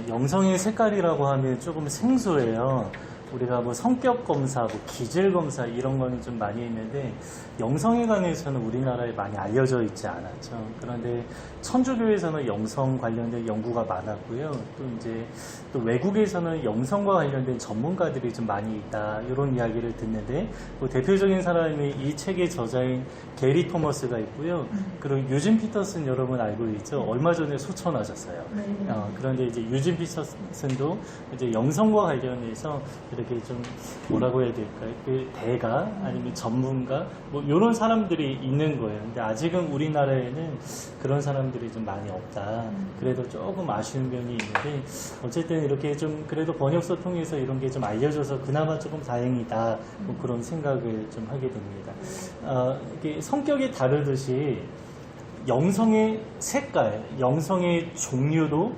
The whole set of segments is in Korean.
영성의 색깔이라고 하면 조금 생소해요. 우리가 뭐 성격 검사, 뭐 기질 검사 이런 거는 좀 많이 있는데 영성에 관해서는 우리나라에 많이 알려져 있지 않았죠. 그런데 천주교에서는 영성 관련된 연구가 많았고요. 또 이제 또 외국에서는 영성과 관련된 전문가들이 좀 많이 있다 이런 이야기를 듣는데 뭐 대표적인 사람이 이 책의 저자인 게리 토머스가 있고요. 그리고 유진 피터슨 여러분 알고 있죠. 얼마 전에 소천하셨어요. 그런데 이제 유진 피터슨도 이제 영성과 관련해서 이렇게 좀 뭐라고 해야 될까요? 그 대가 아니면 전문가 뭐 이런 사람들이 있는 거예요. 근데 아직은 우리나라에는 그런 사람들이 좀 많이 없다. 그래도 조금 아쉬운 면이 있는데 어쨌든 이렇게 좀 그래도 번역서 통해서 이런 게 좀 알려져서 그나마 조금 다행이다. 뭐 그런 생각을 좀 하게 됩니다. 이게 성격이 다르듯이 영성의 색깔, 영성의 종류도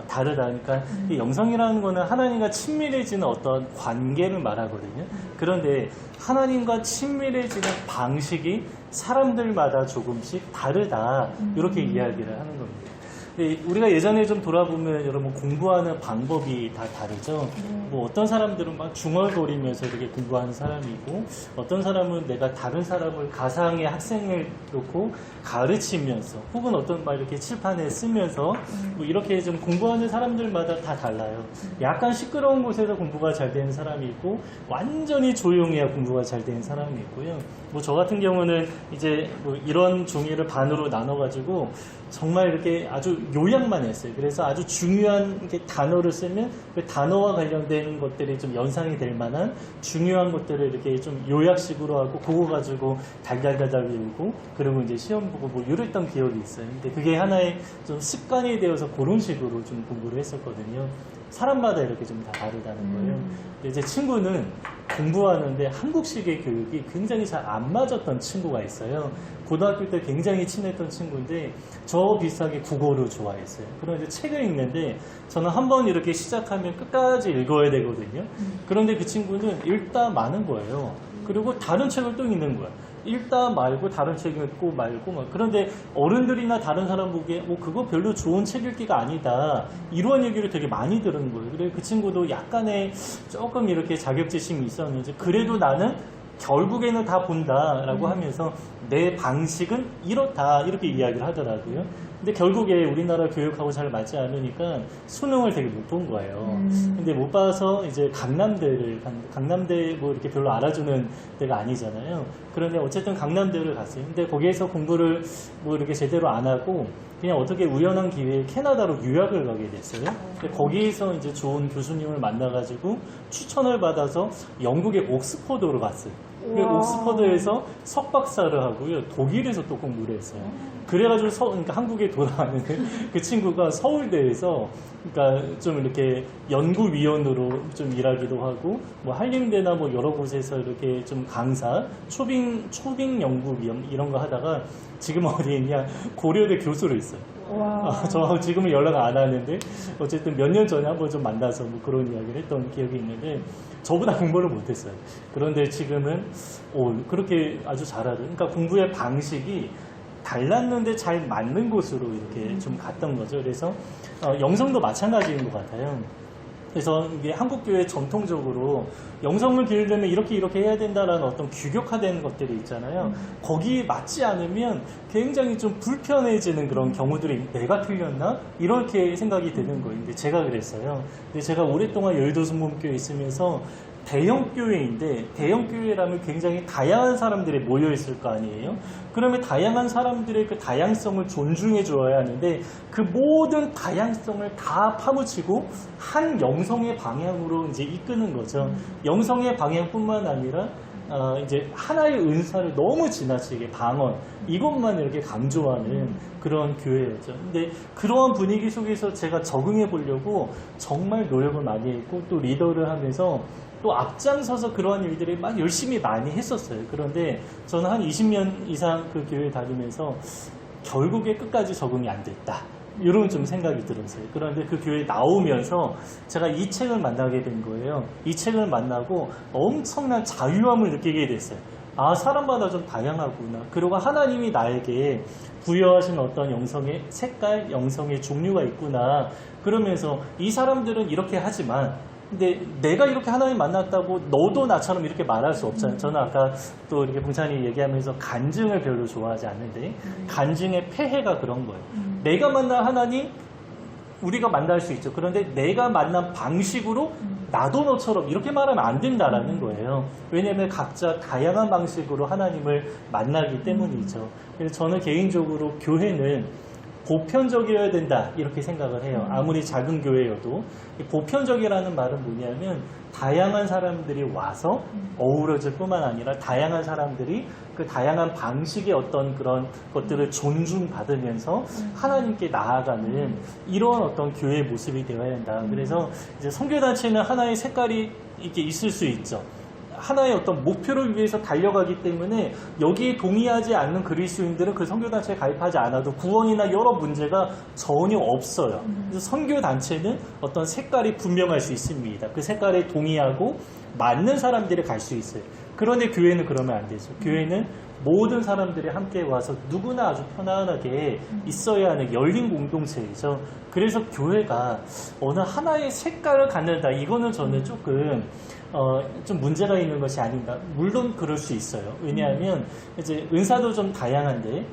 다르다. 그러니까 이 영성이라는 거는 하나님과 친밀해지는 어떤 관계를 말하거든요. 그런데 하나님과 친밀해지는 방식이 사람들마다 조금씩 다르다. 이렇게 이야기를 하는 겁니다. 우리가 예전에 좀 돌아보면 여러분 공부하는 방법이 다 다르죠. 뭐 어떤 사람들은 막 중얼거리면서 이렇게 공부하는 사람이 있고 어떤 사람은 내가 다른 사람을 가상의 학생을 놓고 가르치면서 혹은 어떤 말 이렇게 칠판에 쓰면서 뭐 이렇게 좀 공부하는 사람들마다 다 달라요. 약간 시끄러운 곳에서 공부가 잘 되는 사람이 있고 완전히 조용해야 공부가 잘 되는 사람이 있고요. 뭐 저 같은 경우는 이제 뭐 이런 종이를 반으로 나눠가지고 정말 이렇게 아주 요약만 했어요. 그래서 아주 중요한 이렇게 단어를 쓰면 그 단어와 관련된 것들이 좀 연상이 될 만한 중요한 것들을 이렇게 좀 요약식으로 하고 그거 가지고 달달달달 외우고 그리고 이제 시험 보고 뭐 이랬던 기억이 있어요. 근데 그게 하나의 좀 습관이 되어서 그런 식으로 좀 공부를 했었거든요. 사람마다 이렇게 좀 다 다르다는 거예요. 근데 제 친구는 공부하는데 한국식의 교육이 굉장히 잘 안 맞았던 친구가 있어요. 고등학교 때 굉장히 친했던 친구인데 저 비슷하게 국어를 좋아했어요. 그런데 책을 읽는데 저는 한번 이렇게 시작하면 끝까지 읽어야 되거든요. 그런데 그 친구는 읽다 마는 거예요. 그리고 다른 책을 또 읽는 거야. 읽다 말고 다른 책 읽고 말고 막. 그런데 어른들이나 다른 사람 보기에 그거 별로 좋은 책 읽기가 아니다 이런 얘기를 되게 많이 들은 거예요. 그래서 그 친구도 약간의 조금 이렇게 자격지심이 있었는지 그래도 나는 결국에는 다 본다라고 하면서 내 방식은 이렇다 이렇게 이야기를 하더라고요. 근데 결국에 우리나라 교육하고 잘 맞지 않으니까 수능을 되게 못 본 거예요. 근데 못 봐서 이제 강남대 뭐 이렇게 별로 알아주는 데가 아니잖아요. 그런데 어쨌든 강남대를 갔어요. 근데 거기에서 공부를 뭐 이렇게 제대로 안 하고 그냥 어떻게 우연한 기회에 캐나다로 유학을 가게 됐어요. 근데 거기에서 이제 좋은 교수님을 만나가지고 추천을 받아서 영국의 옥스퍼드로 갔어요. 옥스퍼드에서 석박사를 하고요. 독일에서 또 공부를 했어요. 그래가지고 그러니까 한국에 돌아왔는데 그 친구가 서울대에서 그러니까 좀 이렇게 연구위원으로 좀 일하기도 하고 뭐 한림대나 뭐 여러 곳에서 이렇게 좀 강사, 초빙 연구위원 이런 거 하다가 지금 어디에 있냐 고려대 교수로 있어요. 저하고 지금은 연락 안 하는데 어쨌든 몇 년 전에 한번 좀 만나서 뭐 그런 이야기를 했던 기억이 있는데 저보다 공부를 못했어요. 그런데 지금은 그렇게 아주 잘하더라고요. 그러니까 공부의 방식이 달랐는데 잘 맞는 곳으로 이렇게 좀 갔던 거죠. 그래서 영성도 마찬가지인 것 같아요. 그래서 이게 한국교회 전통적으로 영성을 기르려면 이렇게 해야 된다라는 어떤 규격화된 것들이 있잖아요. 거기에 맞지 않으면 굉장히 좀 불편해지는 그런 경우들이 내가 틀렸나? 이렇게 생각이 드는 거예요. 근데 제가 그랬어요. 근데 제가 오랫동안 여의도 순복음교회에 있으면서 대형 교회인데 대형 교회라면 굉장히 다양한 사람들이 모여 있을 거 아니에요. 그러면 다양한 사람들의 그 다양성을 존중해 줘야 하는데 그 모든 다양성을 다 파묻히고 한 영성의 방향으로 이제 이끄는 거죠. 영성의 방향뿐만 아니라 이제 하나의 은사를 너무 지나치게 방언 이것만 이렇게 강조하는 그런 교회였죠. 근데 그러한 분위기 속에서 제가 적응해 보려고 정말 노력을 많이 했고 또 리더를 하면서 또 앞장서서 그러한 일들을 막 열심히 많이 했었어요. 그런데 저는 한 20년 이상 그 교회 다니면서 결국에 끝까지 적응이 안 됐다. 이런 좀 생각이 들었어요. 그런데 그 교회에 나오면서 제가 이 책을 만나게 된 거예요. 이 책을 만나고 엄청난 자유함을 느끼게 됐어요. 아, 사람마다 좀 다양하구나. 그리고 하나님이 나에게 부여하신 어떤 영성의 색깔, 영성의 종류가 있구나. 그러면서 이 사람들은 이렇게 하지만 근데 내가 이렇게 하나님 만났다고 너도 나처럼 이렇게 말할 수 없잖아요. 저는 아까 또 이렇게 봉찬이 얘기하면서 간증을 별로 좋아하지 않는데 간증의 폐해가 그런 거예요. 내가 만난 하나님 우리가 만날 수 있죠. 그런데 내가 만난 방식으로 나도 너처럼 이렇게 말하면 안 된다라는 거예요. 왜냐하면 각자 다양한 방식으로 하나님을 만나기 때문이죠. 그래서 저는 개인적으로 교회는 보편적이어야 된다 이렇게 생각을 해요. 아무리 작은 교회여도 보편적이라는 말은 뭐냐면 다양한 사람들이 와서 어우러질 뿐만 아니라 다양한 사람들이 그 다양한 방식의 어떤 그런 것들을 존중받으면서 하나님께 나아가는 이런 어떤 교회의 모습이 되어야 한다. 그래서 이제 선교단체는 하나의 색깔이 이렇게 있을 수 있죠. 하나의 어떤 목표를 위해서 달려가기 때문에 여기에 동의하지 않는 그리스도인들은 그 선교단체에 가입하지 않아도 구원이나 여러 문제가 전혀 없어요. 그래서 선교단체는 어떤 색깔이 분명할 수 있습니다. 그 색깔에 동의하고 맞는 사람들이 갈 수 있어요. 그런데 교회는 그러면 안 되죠. 교회는 모든 사람들이 함께 와서 누구나 아주 편안하게 있어야 하는 열린 공동체이죠. 그래서 교회가 어느 하나의 색깔을 갖는다. 이거는 저는 조금 좀 문제가 있는 것이 아닌가. 물론 그럴 수 있어요. 왜냐하면 이제 은사도 좀 다양한데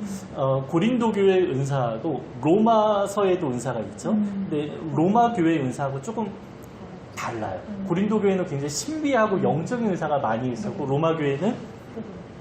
고린도 교회 은사하고 로마서에도 은사가 있죠. 근데 로마 교회 은사하고 조금 달라요. 고린도 교회는 굉장히 신비하고 영적인 은사가 많이 있었고 로마 교회는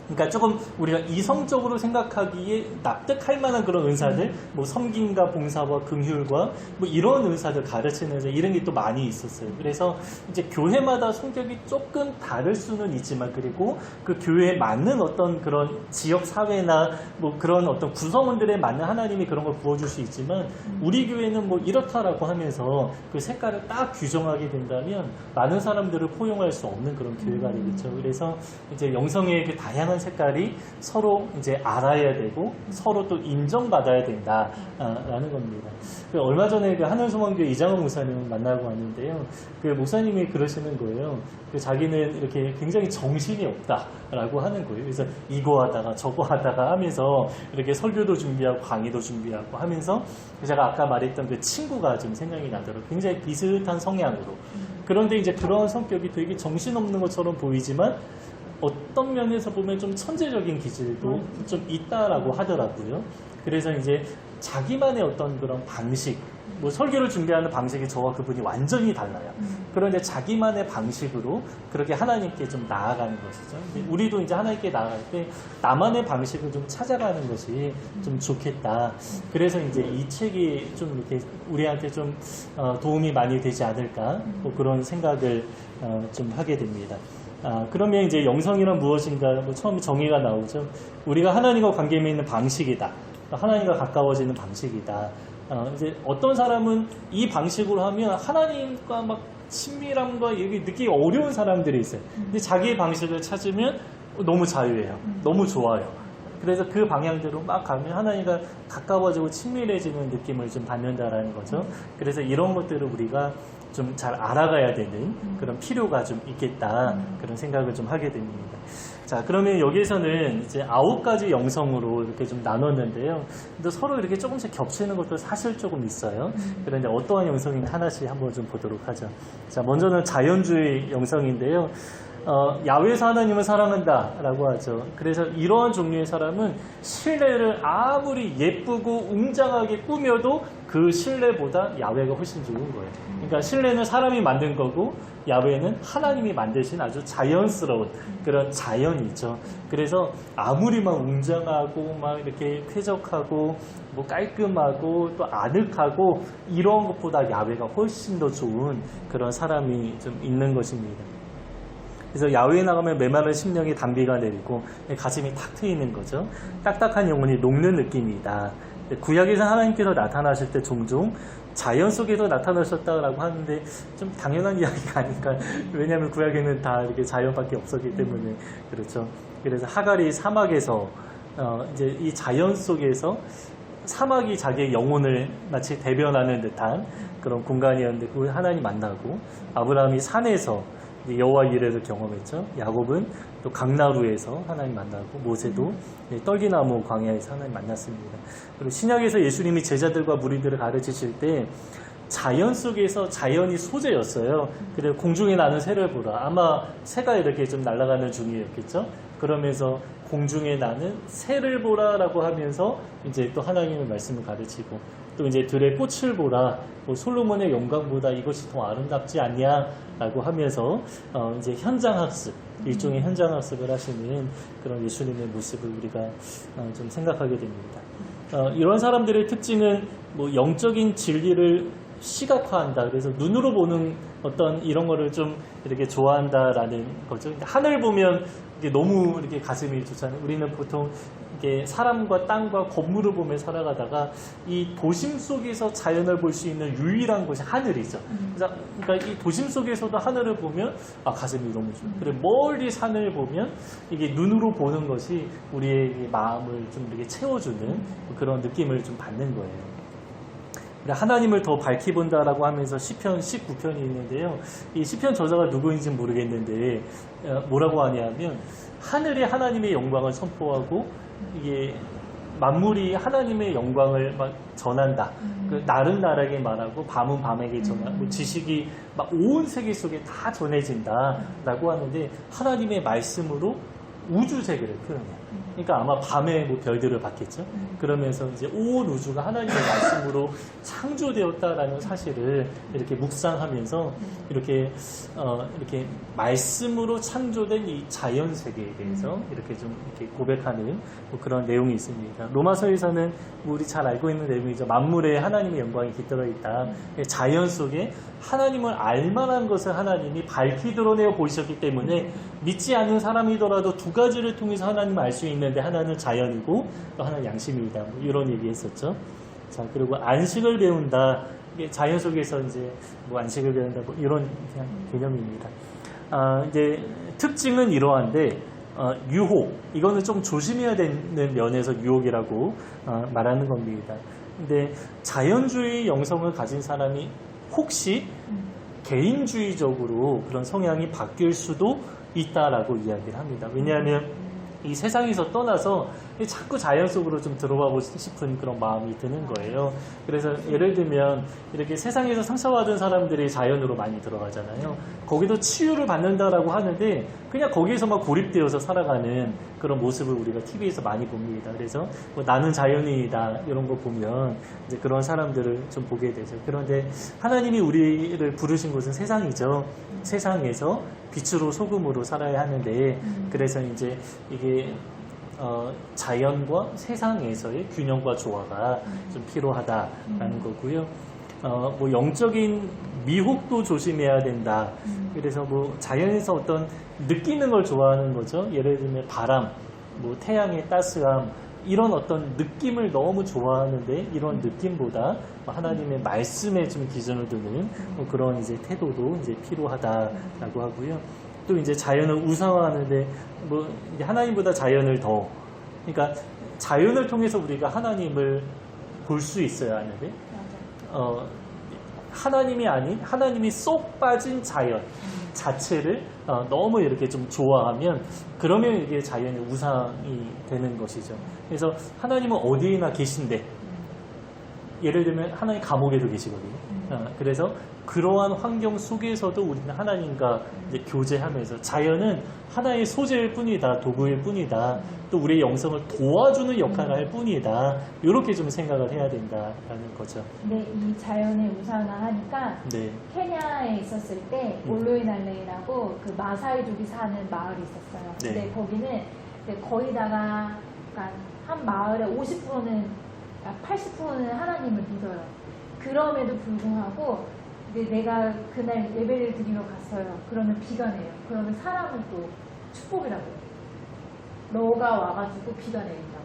그러니까 조금 우리가 이성적으로 생각하기에 납득할 만한 그런 은사들, 뭐 섬김과 봉사와 긍휼과 뭐 이런 은사들 가르치는 은사 이런 게 또 많이 있었어요. 그래서 이제 교회마다 성격이 조금 다를 수는 있지만 그리고 그 교회에 맞는 어떤 그런 지역 사회나 뭐 그런 어떤 구성원들에 맞는 하나님이 그런 걸 부어줄 수 있지만 우리 교회는 뭐 이렇다라고 하면서 그 색깔을 딱 규정하게 된다면 많은 사람들을 포용할 수 없는 그런 교회가 되겠죠. 그래서 이제 영성의 그 다양한 색깔이 서로 이제 알아야 되고 서로 또 인정받아야 된다라는 겁니다. 얼마 전에 그 하늘소망교회 이장원 목사님을 만나고 왔는데요. 그 목사님이 그러시는 거예요. 자기는 이렇게 굉장히 정신이 없다라고 하는 거예요. 그래서 이거 하다가 저거 하다가 하면서 이렇게 설교도 준비하고 강의도 준비하고 하면서 제가 아까 말했던 그 친구가 좀 생각이 나더라고요. 굉장히 비슷한 성향으로. 그런데 이제 그런 성격이 되게 정신없는 것처럼 보이지만 어떤 면에서 보면 좀 천재적인 기질도 좀 있다라고 하더라고요. 그래서 이제 자기만의 어떤 그런 방식, 뭐 설교를 준비하는 방식이 저와 그분이 완전히 달라요. 그런데 자기만의 방식으로 그렇게 하나님께 좀 나아가는 것이죠. 근데 우리도 이제 하나님께 나아갈 때 나만의 방식을 좀 찾아가는 것이 좀 좋겠다. 그래서 이제 이 책이 좀 이렇게 우리한테 좀 도움이 많이 되지 않을까, 뭐 그런 생각을 좀 하게 됩니다. 그러면 이제 영성이란 무엇인가? 뭐 처음에 정의가 나오죠. 우리가 하나님과 관계 맺는 방식이다. 하나님과 가까워지는 방식이다. 이제 어떤 사람은 이 방식으로 하면 하나님과 막 친밀함과 얘기 느끼기 어려운 사람들이 있어요. 근데 자기의 방식을 찾으면 너무 자유해요. 너무 좋아요. 그래서 그 방향대로 막 가면 하나님과 가까워지고 친밀해지는 느낌을 좀 받는다라는 거죠. 그래서 이런 것들을 우리가 좀 잘 알아가야 되는 그런 필요가 좀 있겠다. 그런 생각을 좀 하게 됩니다. 자, 그러면 여기에서는 이제 9가지 영성으로 이렇게 좀 나눴는데요. 근데 서로 이렇게 조금씩 겹치는 것도 사실 조금 있어요. 그런데 어떠한 영성인지 하나씩 한번 좀 보도록 하죠. 자, 먼저는 자연주의 영성인데요. 야훼에서 하나님을 사랑한다 라고 하죠. 그래서 이러한 종류의 사람은 실내를 아무리 예쁘고 웅장하게 꾸며도 그 실내보다 야훼가 훨씬 좋은 거예요. 그러니까 실내는 사람이 만든 거고 야훼는 하나님이 만드신 아주 자연스러운 그런 자연이죠. 그래서 아무리 막 웅장하고 막 이렇게 쾌적하고 뭐 깔끔하고 또 아늑하고 이런 것보다 야훼가 훨씬 더 좋은 그런 사람이 좀 있는 것입니다. 그래서 야외에 나가면 메마른 심령이 담비가 내리고 가슴이 탁 트이는 거죠. 딱딱한 영혼이 녹는 느낌이다. 구약에서 하나님께서 나타나실 때 종종 자연 속에서 나타나셨다고 하는데 좀 당연한 이야기가 아닐까. 왜냐하면 구약에는 다 이렇게 자연밖에 없었기 때문에 그렇죠. 그래서 하갈이 사막에서 이제 이 자연 속에서 사막이 자기의 영혼을 마치 대변하는 듯한 그런 공간이었는데 그 하나님 만나고 아브라함이 산에서 이제 여호와 이레를 경험했죠. 야곱은 또 강나루에서 하나님 만나고 모세도 떨기나무 광야에서 하나님 만났습니다. 그리고 신약에서 예수님이 제자들과 무리들을 가르치실 때 자연 속에서 자연이 소재였어요. 그래서 공중에 나는 새를 보라. 아마 새가 이렇게 좀 날아가는 중이었겠죠. 그러면서 공중에 나는 새를 보라라고 하면서 이제 또 하나님의 말씀을 가르치고 또 이제 들의 꽃을 보라. 뭐 솔로몬의 영광보다 이것이 더 아름답지 않냐라고 하면서 이제 현장 학습, 일종의 현장 학습을 하시는 그런 예수님의 모습을 우리가 좀 생각하게 됩니다. 이런 사람들의 특징은 뭐 영적인 진리를 시각화한다. 그래서 눈으로 보는 어떤 이런 거를 좀 이렇게 좋아한다라는 거죠. 하늘 보면 이게 너무 이렇게 가슴이 좋잖아요. 우리는 보통 이게 사람과 땅과 건물을 보며 살아가다가 이 도심 속에서 자연을 볼 수 있는 유일한 곳이 하늘이죠. 그러니까 이 도심 속에서도 하늘을 보면 가슴이 너무 좋아요. 그리고 멀리 산을 보면 이게 눈으로 보는 것이 우리의 마음을 좀 이렇게 채워주는 그런 느낌을 좀 받는 거예요. 하나님을 더 밝히 본다라고 하면서 시편 19편이 있는데요. 이 시편 저자가 누구인지 모르겠는데 뭐라고 하냐면 하늘이 하나님의 영광을 선포하고 이게 만물이 하나님의 영광을 막 전한다. 그 날은 날에게 말하고 밤은 밤에게 전하고 지식이 막 온 세계 속에 다 전해진다라고 하는데 하나님의 말씀으로 우주 세계를 표현해요. 그러니까 아마 밤에 뭐 별들을 봤겠죠. 그러면서 이제 온 우주가 하나님의 말씀으로 창조되었다라는 사실을 이렇게 묵상하면서 이렇게 말씀으로 창조된 이 자연 세계에 대해서 이렇게 좀 이렇게 고백하는 뭐 그런 내용이 있습니다. 로마서에서는 뭐 우리 잘 알고 있는 내용이죠. 만물에 하나님의 영광이 깃들어 있다. 자연 속에 하나님을 알만한 것을 하나님이 밝히 드러내어 보이셨기 때문에 믿지 않는 사람이더라도 두 가지를 통해서 하나님을 알 수 있는데 하나는 자연이고 또 하나는 양심이다. 뭐 이런 얘기 했었죠. 자, 그리고 안식을 배운다. 이게 자연 속에서 이제 뭐 안식을 배운다. 뭐 이런 그냥 개념입니다. 이제 특징은 이러한데, 유혹. 이거는 좀 조심해야 되는 면에서 유혹이라고 말하는 겁니다. 근데 자연주의 영성을 가진 사람이 혹시 개인주의적으로 그런 성향이 바뀔 수도 있다라고 이야기를 합니다. 왜냐하면 이 세상에서 떠나서 자꾸 자연 속으로 좀 들어가 보고 싶은 그런 마음이 드는 거예요. 그래서 예를 들면 이렇게 세상에서 상처받은 사람들이 자연으로 많이 들어가잖아요. 거기도 치유를 받는다라고 하는데 그냥 거기에서만 고립되어서 살아가는 그런 모습을 우리가 TV에서 많이 봅니다. 그래서 뭐 나는 자연인이다 이런 거 보면 이제 그런 사람들을 좀 보게 되죠. 그런데 하나님이 우리를 부르신 곳은 세상이죠. 세상에서 빛으로 소금으로 살아야 하는데 그래서 이제 이게 자연과 세상에서의 균형과 조화가 좀 필요하다라는 거고요. 뭐 영적인 미혹도 조심해야 된다. 그래서 뭐 자연에서 어떤 느끼는 걸 좋아하는 거죠. 예를 들면 바람, 뭐 태양의 따스함 이런 어떤 느낌을 너무 좋아하는데 이런 느낌보다 하나님의 말씀에 좀 기준을 두는 뭐 그런 이제 태도도 이제 필요하다라고 하고요. 또 이제 자연을 우상화하는데 뭐 이제 하나님보다 자연을 더 그러니까 자연을 통해서 우리가 하나님을 볼 수 있어야 하는데 하나님이 아닌 하나님이 쏙 빠진 자연 자체를 너무 이렇게 좀 좋아하면 그러면 이게 자연의 우상이 되는 것이죠. 그래서 하나님은 어디에나 계신데 예를 들면 하나님 감옥에도 계시거든요. 그래서 그러한 환경 속에서도 우리는 하나님과 이제 교제하면서 자연은 하나의 소재일 뿐이다, 도구일 뿐이다, 또 우리의 영성을 도와주는 역할을 할 뿐이다. 이렇게 좀 생각을 해야 된다라는 거죠. 네, 이 자연의 우상화하니까 네. 케냐에 있었을 때 올로이날레이라고 그 마사이족이 사는 마을이 있었어요. 근데 네. 거기는 거의 다가 그러니까 한 마을의 50%는 80%는 하나님을 믿어요. 그럼에도 불구하고 내가 그날 예배를 드리러 갔어요. 그러면 비가 내요. 그러면 사람은 또 축복이라고 해요. 너가 와가지고 비가 내린다고.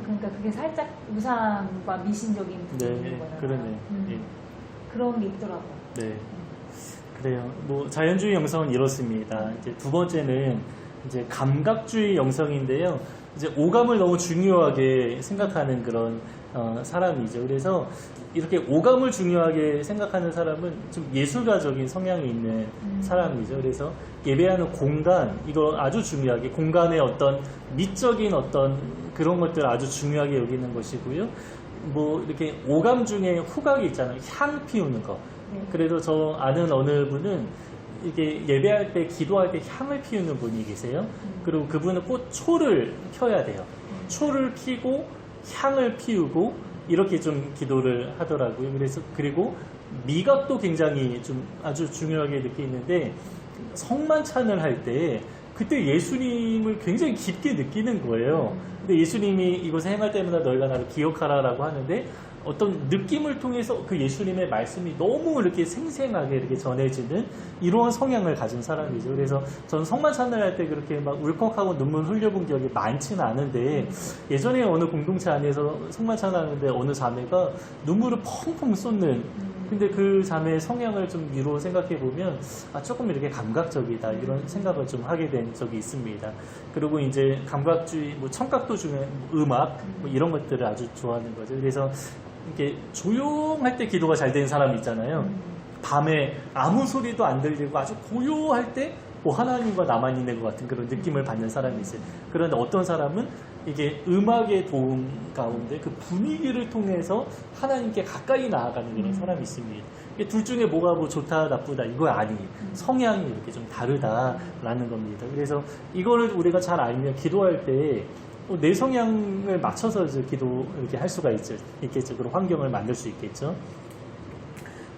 그러니까 그게 살짝 우상과 미신적인 부분인 거잖아요. 그러네. 예. 그런 게 있더라고요. 네. 그래요. 뭐 자연주의 영성은 이렇습니다. 이제 두 번째는 이제 감각주의 영성인데요. 이제 오감을 너무 중요하게 생각하는 그런 사람이죠. 그래서 이렇게 오감을 중요하게 생각하는 사람은 좀 예술가적인 성향이 있는 사람이죠. 그래서 예배하는 공간, 이거 아주 중요하게, 공간의 어떤 미적인 어떤 그런 것들을 아주 중요하게 여기는 것이고요. 뭐 이렇게 오감 중에 후각이 있잖아요. 향 피우는 거. 그래도 저 아는 어느 분은 이게 예배할 때, 기도할 때 향을 피우는 분이 계세요. 그리고 그분은 꼭 초를 켜야 돼요. 초를 켜고 향을 피우고 이렇게 좀 기도를 하더라고요. 그래서 그리고 미각도 굉장히 좀 아주 중요하게 느끼는데 성만찬을 할 때 그때 예수님을 굉장히 깊게 느끼는 거예요. 근데 예수님이 이곳에 행할 때마다 너희가 나를 기억하라라고 하는데 어떤 느낌을 통해서 그 예수님의 말씀이 너무 이렇게 생생하게 이렇게 전해지는 이러한 성향을 가진 사람이죠. 그래서 저는 성만찬을 할 때 그렇게 막 울컥하고 눈물 흘려본 기억이 많지는 않은데 예전에 어느 공동체 안에서 성만찬을 하는데 어느 자매가 눈물을 펑펑 쏟는 근데 그 자매의 성향을 좀 위로 생각해 보면 조금 이렇게 감각적이다 이런 생각을 좀 하게 된 적이 있습니다. 그리고 이제 감각주의, 뭐 청각도 중에 음악 뭐 이런 것들을 아주 좋아하는 거죠. 그래서 이렇게 조용할 때 기도가 잘 되는 사람이 있잖아요. 밤에 아무 소리도 안 들리고 아주 고요할 때 뭐 하나님과 나만 있는 것 같은 그런 느낌을 받는 사람이 있어요. 그런데 어떤 사람은 이게 음악의 도움 가운데 그 분위기를 통해서 하나님께 가까이 나아가는 그런 사람이 있습니다. 둘 중에 뭐가 뭐 좋다 나쁘다 이거 아니에요. 성향이 이렇게 좀 다르다라는 겁니다. 그래서 이거를 우리가 잘 알면 기도할 때 내 성향을 맞춰서 기도 이렇게 할 수가 있겠죠. 그런 환경을 만들 수 있겠죠.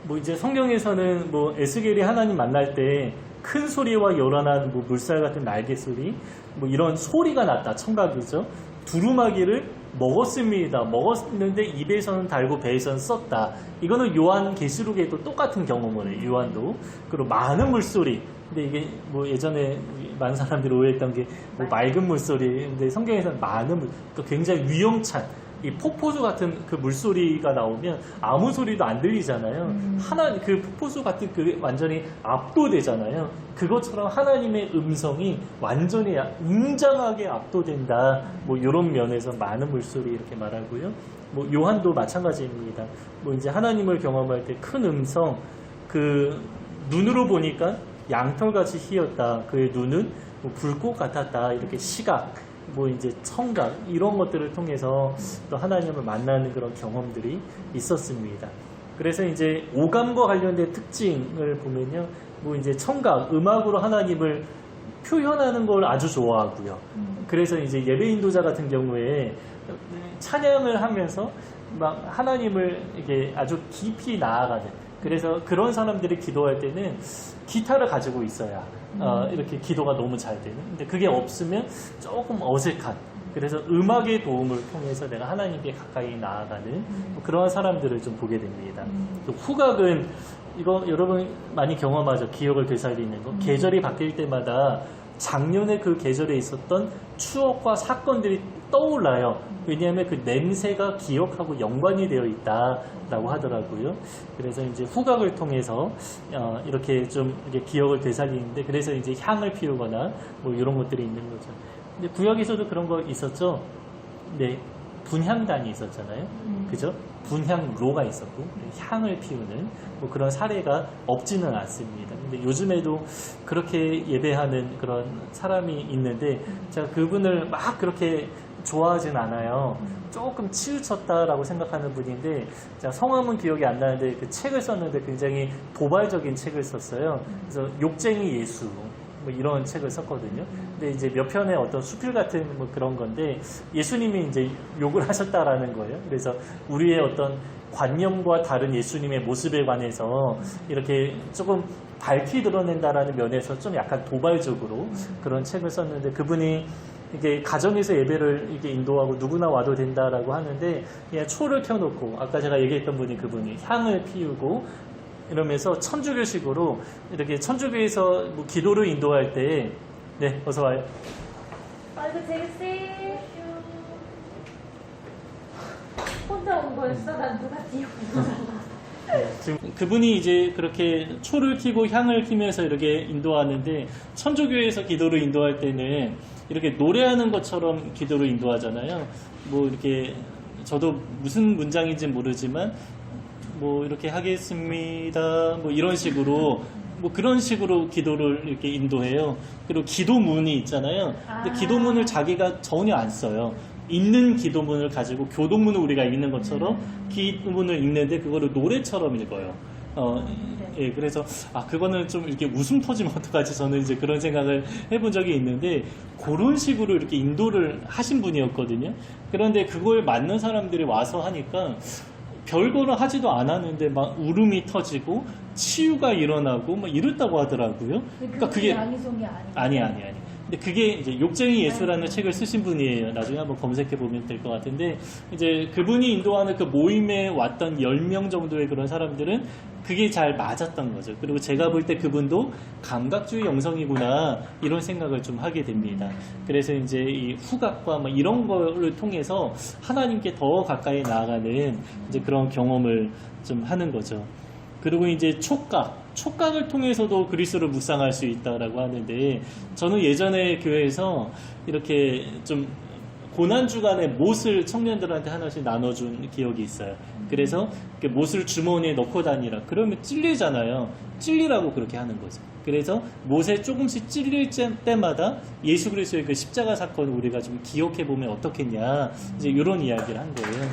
뭐 이제 성경에서는 뭐 에스겔이 하나님 만날 때 큰 소리와 요란한 뭐 물살 같은 날개 소리, 뭐 이런 소리가 났다. 청각이죠. 두루마기를 먹었습니다. 먹었는데 입에서는 달고 배에서는 썼다. 이거는 요한 계시록에도 똑같은 경험을 해요. 요한도. 그리고 많은 물소리. 근데 이게 뭐 예전에 많은 사람들이 오해했던 게 뭐 맑은 물소리. 근데 성경에서는 많은 물, 그러니까 굉장히 위험찬. 이 폭포수 같은 그 물소리가 나오면 아무 소리도 안 들리잖아요. 그 폭포수 같은 그 완전히 압도되잖아요. 그것처럼 하나님의 음성이 완전히 웅장하게 압도된다. 뭐 이런 면에서 많은 물소리 이렇게 말하고요. 뭐 요한도 마찬가지입니다. 뭐 이제 하나님을 경험할 때 큰 음성, 그 눈으로 보니까 양털같이 희었다. 그의 눈은 뭐 불꽃 같았다. 이렇게 시각. 뭐 이제 청각 이런 것들을 통해서 또 하나님을 만나는 그런 경험들이 있었습니다. 그래서 이제 오감과 관련된 특징을 보면요, 뭐 이제 청각, 음악으로 하나님을 표현하는 걸 아주 좋아하고요. 그래서 이제 예배 인도자 같은 경우에 찬양을 하면서 막 하나님을 이게 아주 깊이 나아가는. 그래서 그런 사람들이 기도할 때는 기타를 가지고 있어야 이렇게 기도가 너무 잘 되는. 근데 그게 없으면 조금 어색한. 그래서 음악의 도움을 통해서 내가 하나님께 가까이 나아가는 그러한 사람들을 좀 보게 됩니다. 또 후각은 이거 여러분 많이 경험하죠. 기억을 되살리는 거. 계절이 바뀔 때마다 작년에 그 계절에 있었던 추억과 사건들이 떠올라요. 왜냐하면 그 냄새가 기억하고 연관이 되어 있다라고 하더라고요. 그래서 이제 후각을 통해서 이렇게 좀 이렇게 기억을 되살리는데, 그래서 이제 향을 피우거나 뭐 이런 것들이 있는 거죠. 근데 구약에서도 그런 거 있었죠. 네, 분향단이 있었잖아요. 그죠? 분향로가 있었고 향을 피우는 뭐 그런 사례가 없지는 않습니다. 근데 요즘에도 그렇게 예배하는 그런 사람이 있는데 제가 그분을 막 그렇게 좋아하진 않아요. 조금 치우쳤다라고 생각하는 분인데 제가 성함은 기억이 안 나는데 그 책을 썼는데 굉장히 도발적인 책을 썼어요. 그래서 욕쟁이 예수 뭐 이런 책을 썼거든요. 근데 이제 몇 편의 어떤 수필 같은 뭐 그런 건데 예수님이 이제 욕을 하셨다라는 거예요. 그래서 우리의 어떤 관념과 다른 예수님의 모습에 관해서 이렇게 조금 밝히 드러낸다라는 면에서 좀 약간 도발적으로 그런 책을 썼는데, 그분이 이게 가정에서 예배를 이렇게 인도하고 누구나 와도 된다라고 하는데 그냥 초를 켜놓고, 아까 제가 얘기했던 분이 그분이 향을 피우고 이러면서 천주교식으로 이렇게 천주교에서 뭐 기도를 인도할 때, 네, 어서 와요. 아이고 재밌지? 혼자 온 거였어? 난 누가 뒤에 지금 그분이 이제 그렇게 초를 켜고 향을 피면서 이렇게 인도하는데, 천주교에서 기도를 인도할 때는 이렇게 노래하는 것처럼 기도를 인도하잖아요. 뭐 이렇게 저도 무슨 문장인지 모르지만 뭐 이렇게 하겠습니다. 뭐 이런 식으로 뭐 그런 식으로 기도를 이렇게 인도해요. 그리고 기도문이 있잖아요. 근데 기도문을 자기가 전혀 안 써요. 읽는 기도문을 가지고 교동문을 우리가 읽는 것처럼 기도문을 읽는데 그거를 노래처럼 읽어요. 예, 그래서 그거는 좀 이렇게 웃음 터지면 어떡하지? 저는 이제 그런 생각을 해본 적이 있는데 그런 식으로 이렇게 인도를 하신 분이었거든요. 그런데 그거에 맞는 사람들이 와서 하니까 별거를 하지도 않았는데 막 울음이 터지고 치유가 일어나고 막 이랬다고 하더라고요. 그러니까 그게 양이송이 아니에요. 아니. 근데 그게 이제 욕쟁이 예수라는 책을 쓰신 분이에요. 나중에 한번 검색해 보면 될 것 같은데 이제 그분이 인도하는 그 모임에 왔던 10명 정도의 그런 사람들은 그게 잘 맞았던 거죠. 그리고 제가 볼 때 그분도 감각주의 영성이구나 이런 생각을 좀 하게 됩니다. 그래서 이제 이 후각과 뭐 이런 거를 통해서 하나님께 더 가까이 나아가는 이제 그런 경험을 좀 하는 거죠. 그리고 이제 촉각을 통해서도 그리스도를 묵상할 수 있다라고 하는데 저는 예전에 교회에서 이렇게 좀 고난주간에 못을 청년들한테 하나씩 나눠준 기억이 있어요. 그래서 못을 주머니에 넣고 다니라. 그러면 찔리잖아요. 찔리라고 그렇게 하는 거죠. 그래서 못에 조금씩 찔릴 때마다 예수 그리스도의 그 십자가 사건을 우리가 좀 기억해 보면 어떻겠냐. 이제 이런 이야기를 한 거예요.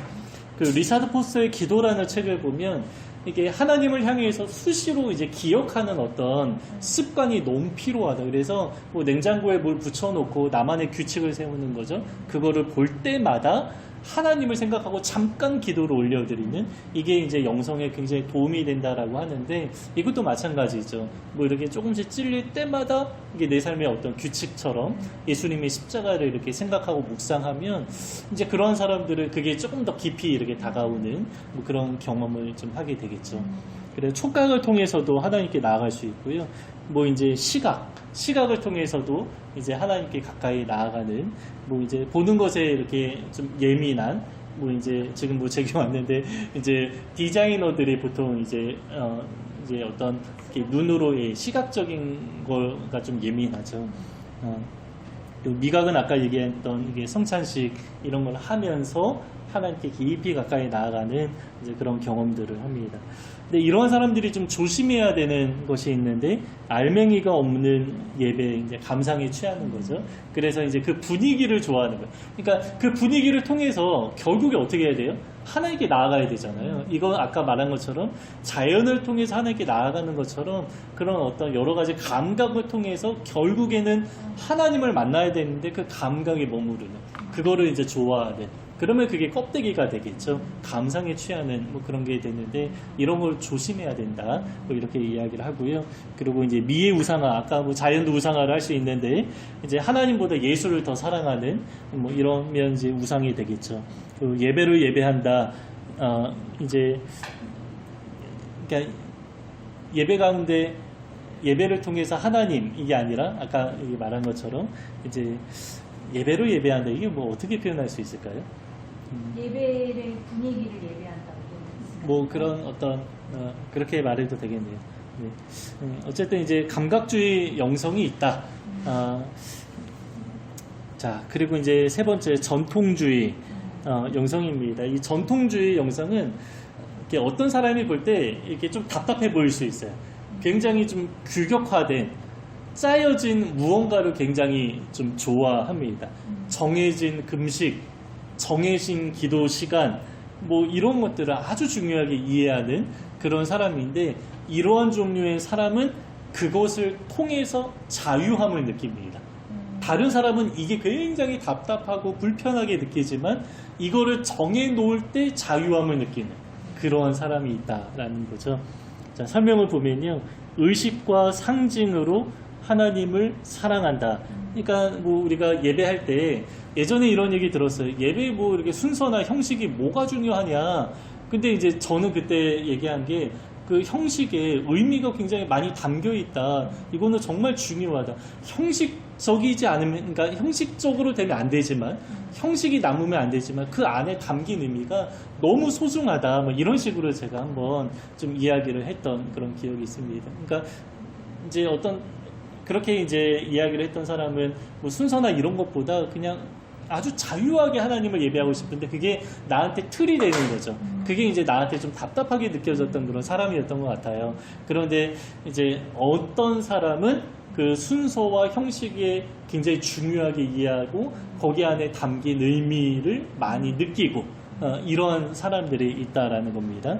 그 리차드 포스터의 기도라는 책을 보면 이게 하나님을 향해서 수시로 이제 기억하는 어떤 습관이 너무 필요하다. 그래서 뭐 냉장고에 뭘 붙여놓고 나만의 규칙을 세우는 거죠. 그거를 볼 때마다 하나님을 생각하고 잠깐 기도를 올려드리는 이게 이제 영성에 굉장히 도움이 된다라고 하는데 이것도 마찬가지죠. 뭐 이렇게 조금씩 찔릴 때마다 이게 내 삶의 어떤 규칙처럼 예수님의 십자가를 이렇게 생각하고 묵상하면 이제 그런 사람들은 그게 조금 더 깊이 이렇게 다가오는 뭐 그런 경험을 좀 하게 되겠죠. 그래서 촉각을 통해서도 하나님께 나아갈 수 있고요. 뭐 이제 시각을 통해서도 이제 하나님께 가까이 나아가는 뭐 이제 보는 것에 이렇게 좀 예민한 뭐 이제 지금 뭐 제기 왔는데 이제 디자이너들이 보통 이제 이제 어떤 이렇게 눈으로 시각적인 거가 좀 예민하죠. 미각은 아까 얘기했던 이게 성찬식 이런 걸 하면서 하나님께 깊이 가까이 나아가는 이제 그런 경험들을 합니다. 근데 이러한 사람들이 좀 조심해야 되는 것이 있는데 알맹이가 없는 예배 이제 감상에 취하는 거죠. 그래서 이제 그 분위기를 좋아하는 거예요. 그러니까 그 분위기를 통해서 결국에 어떻게 해야 돼요? 하나님께 나아가야 되잖아요. 이건 아까 말한 것처럼 자연을 통해서 하나님께 나아가는 것처럼 그런 어떤 여러 가지 감각을 통해서 결국에는 하나님을 만나야 되는데 그 감각에 머무르는 그거를 이제 좋아하는 그러면 그게 껍데기가 되겠죠. 감상에 취하는 뭐 그런 게 되는데 이런 걸 조심해야 된다. 뭐 이렇게 이야기를 하고요. 그리고 이제 미의 우상화 아까 뭐 자연도 우상화를 할 수 있는데 이제 하나님보다 예수를 더 사랑하는 뭐 이러면 이제 우상이 되겠죠. 그 예배를 예배한다. 이제 그러니까 예배 가운데 예배를 통해서 하나님 이게 아니라 아까 말한 것처럼 이제 예배로 예배한다. 이게 뭐 어떻게 표현할 수 있을까요? 예배의 분위기를 예배한다고. 뭐 그런 어떤 그렇게 말해도 되겠네요. 네. 어쨌든 이제 감각주의 영성이 있다. 자 그리고 이제 세 번째 전통주의 영성입니다. 이 전통주의 영성은 이렇게 어떤 사람이 볼 때 이렇게 좀 답답해 보일 수 있어요. 굉장히 좀 규격화된 짜여진 무언가를 굉장히 좀 좋아합니다. 정해진 금식, 정해진 기도 시간, 뭐 이런 것들을 아주 중요하게 이해하는 그런 사람인데 이러한 종류의 사람은 그것을 통해서 자유함을 느낍니다. 다른 사람은 이게 굉장히 답답하고 불편하게 느끼지만 이거를 정해놓을 때 자유함을 느끼는 그러한 사람이 있다라는 거죠. 자, 설명을 보면요. 의식과 상징으로 하나님을 사랑한다. 그러니까 뭐 우리가 예배할 때 예전에 이런 얘기 들었어요. 예배 뭐 이렇게 순서나 형식이 뭐가 중요하냐. 근데 이제 저는 그때 얘기한 게 그 형식에 의미가 굉장히 많이 담겨 있다. 이거는 정말 중요하다. 형식적이지 않으면, 그러니까 형식적으로 되면 안 되지만, 형식이 남으면 안 되지만, 그 안에 담긴 의미가 너무 소중하다. 뭐 이런 식으로 제가 한번 좀 이야기를 했던 그런 기억이 있습니다. 그러니까 이제 어떤 그렇게 이제 이야기를 했던 사람은 뭐 순서나 이런 것보다 그냥 아주 자유하게 하나님을 예배하고 싶은데 그게 나한테 틀이 되는 거죠. 그게 이제 나한테 좀 답답하게 느껴졌던 그런 사람이었던 것 같아요. 그런데 이제 어떤 사람은 그 순서와 형식에 굉장히 중요하게 이해하고 거기 안에 담긴 의미를 많이 느끼고 이러한 사람들이 있다라는 겁니다.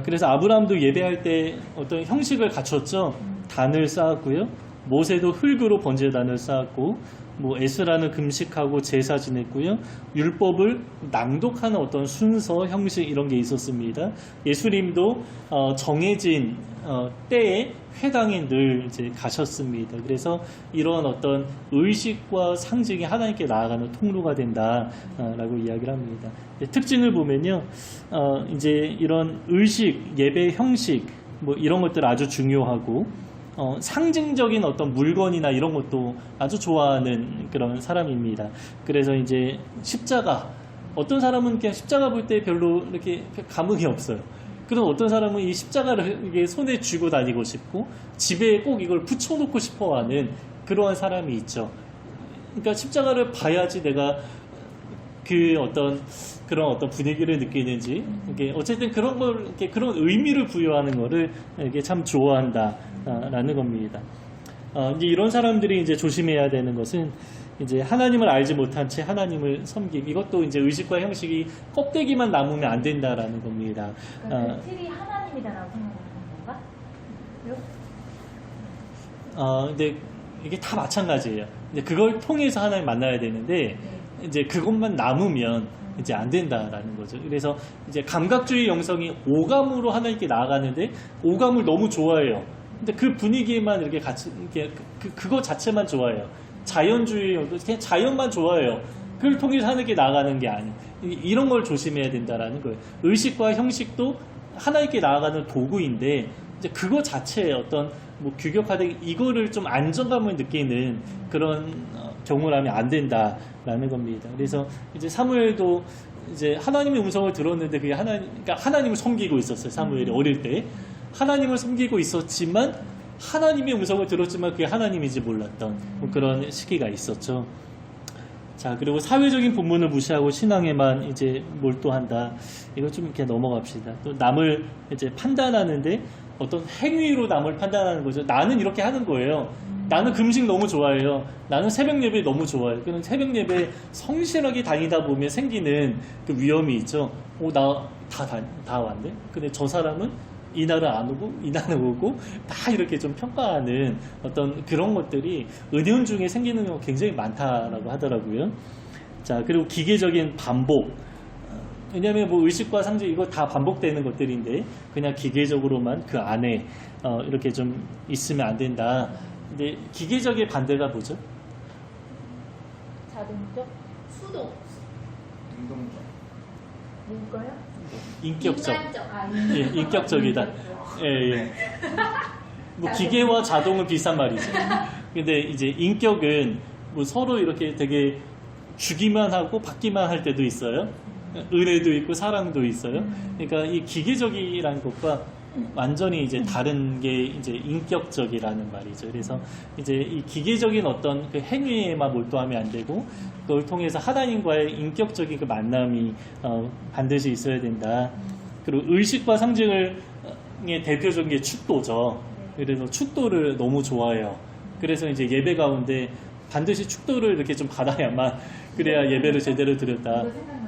그래서 아브라함도 예배할 때 어떤 형식을 갖췄죠. 단을 쌓았고요. 모세도 흙으로 번제단을 쌓았고, 뭐 에스라는 금식하고 제사 지냈고요. 율법을 낭독하는 어떤 순서, 형식 이런 게 있었습니다. 예수님도 정해진 때에 회당에 늘 이제 가셨습니다. 그래서 이런 어떤 의식과 상징이 하나님께 나아가는 통로가 된다라고 이야기를 합니다. 특징을 보면요, 이제 이런 의식, 예배 형식 뭐 이런 것들 아주 중요하고. 상징적인 어떤 물건이나 이런 것도 아주 좋아하는 그런 사람입니다. 그래서 이제 십자가, 어떤 사람은 그냥 십자가 볼 때 별로 이렇게 감흥이 없어요. 그럼 어떤 사람은 이 십자가를 이게 손에 쥐고 다니고 싶고 집에 꼭 이걸 붙여놓고 싶어하는 그러한 사람이 있죠. 그러니까 십자가를 봐야지 내가 그런 어떤 분위기를 느끼는지, 이게 어쨌든 그런 걸, 이렇게 그런 의미를 부여하는 거를 이게 참 좋아한다라는 겁니다. 이제 이런 사람들이 이제 조심해야 되는 것은 이제 하나님을 알지 못한 채 하나님을 섬김. 이것도 이제 의식과 형식이 껍데기만 남으면 안 된다라는 겁니다. 그러니까 그 틀이 하나님이다라고 생각하는 건가? 근데 이게 다 마찬가지예요. 이제 그걸 통해서 하나님 만나야 되는데, 이제 그것만 남으면 이제 안 된다라는 거죠. 그래서 이제 감각주의 영성이 오감으로 하나님께 나아가는데 오감을 너무 좋아해요. 근데 그 분위기에만 이렇게 같이 이렇게 그거 자체만 좋아해요. 자연주의 영도 그냥 자연만 좋아해요. 그걸 통해서 하나님께 나아가는 게 아니에요. 이런 걸 조심해야 된다라는 거예요. 의식과 형식도 하나님께 나아가는 도구인데 이제 그거 자체에 어떤 뭐 규격화된 이거를 좀 안정감을 느끼는 그런 경우라면 안 된다라는 겁니다. 그래서 이제 사무엘도 이제 하나님의 음성을 들었는데 그게 그러니까 하나님을 섬기고 있었어요. 사무엘이 어릴 때 하나님을 섬기고 있었지만 하나님의 음성을 들었지만 그게 하나님인지 몰랐던 뭐 그런 시기가 있었죠. 자, 그리고 사회적인 본문을 무시하고 신앙에만 이제 몰두한다. 이거 좀 이렇게 넘어갑시다. 또 남을 이제 판단하는데 어떤 행위로 남을 판단하는 거죠. 나는 이렇게 하는 거예요. 나는 금식 너무 좋아해요. 나는 새벽 예배 너무 좋아해요. 그런 새벽 예배 성실하게 다니다 보면 생기는 그 위험이 있죠. 나 다 왔네? 근데 저 사람은 이날은 안 오고, 이날은 오고, 다 이렇게 좀 평가하는 어떤 그런 것들이 은연 중에 생기는 경우가 굉장히 많다라고 하더라고요. 자, 그리고 기계적인 반복. 왜냐하면 뭐 의식과 상징 이거 다 반복되는 것들인데 그냥 기계적으로만 그 안에 이렇게 좀 있으면 안 된다. 근데 기계적인 반대가 뭐죠? 자동적? 수동? 능동적. 뭘까요? 인격적. 인간적. 예, 인격적이다. 예. 뭐 기계와 자동은 비슷한 말이죠. 근데 이제 인격은 뭐 서로 이렇게 되게 주기만 하고 받기만 할 때도 있어요. 은혜도 있고 사랑도 있어요. 그러니까 이 기계적이라는 것과 완전히 이제 다른 게 이제 인격적이라는 말이죠. 그래서 이제 이 기계적인 어떤 그 행위에만 몰두하면 안 되고 그걸 통해서 하나님과의 인격적인 그 만남이 반드시 있어야 된다. 그리고 의식과 상징의 대표적인 게 축도죠. 그래서 축도를 너무 좋아해요. 그래서 이제 예배 가운데 반드시 축도를 이렇게 좀 받아야만 그래야 예배를 제대로 드렸다. 이거 생각났어?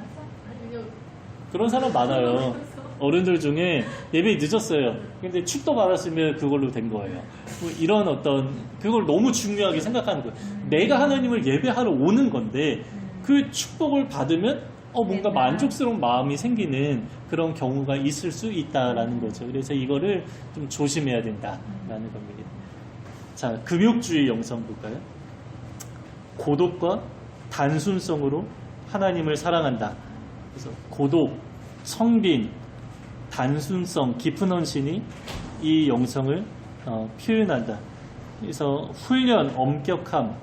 그런 사람 많아요. 어른들 중에 예배 늦었어요. 근데 축도 받았으면 그걸로 된 거예요. 뭐 이런 어떤 그걸 너무 중요하게 생각하는 거예요. 내가 하나님을 예배하러 오는 건데 그 축복을 받으면 뭔가 만족스러운 마음이 생기는 그런 경우가 있을 수 있다라는 거죠. 그래서 이거를 좀 조심해야 된다라는 겁니다. 자, 금욕주의 영성 볼까요? 고독과 단순성으로 하나님을 사랑한다. 그래서 고독, 성빈, 단순성, 깊은 헌신이 이 영성을 표현한다. 그래서 훈련, 엄격함,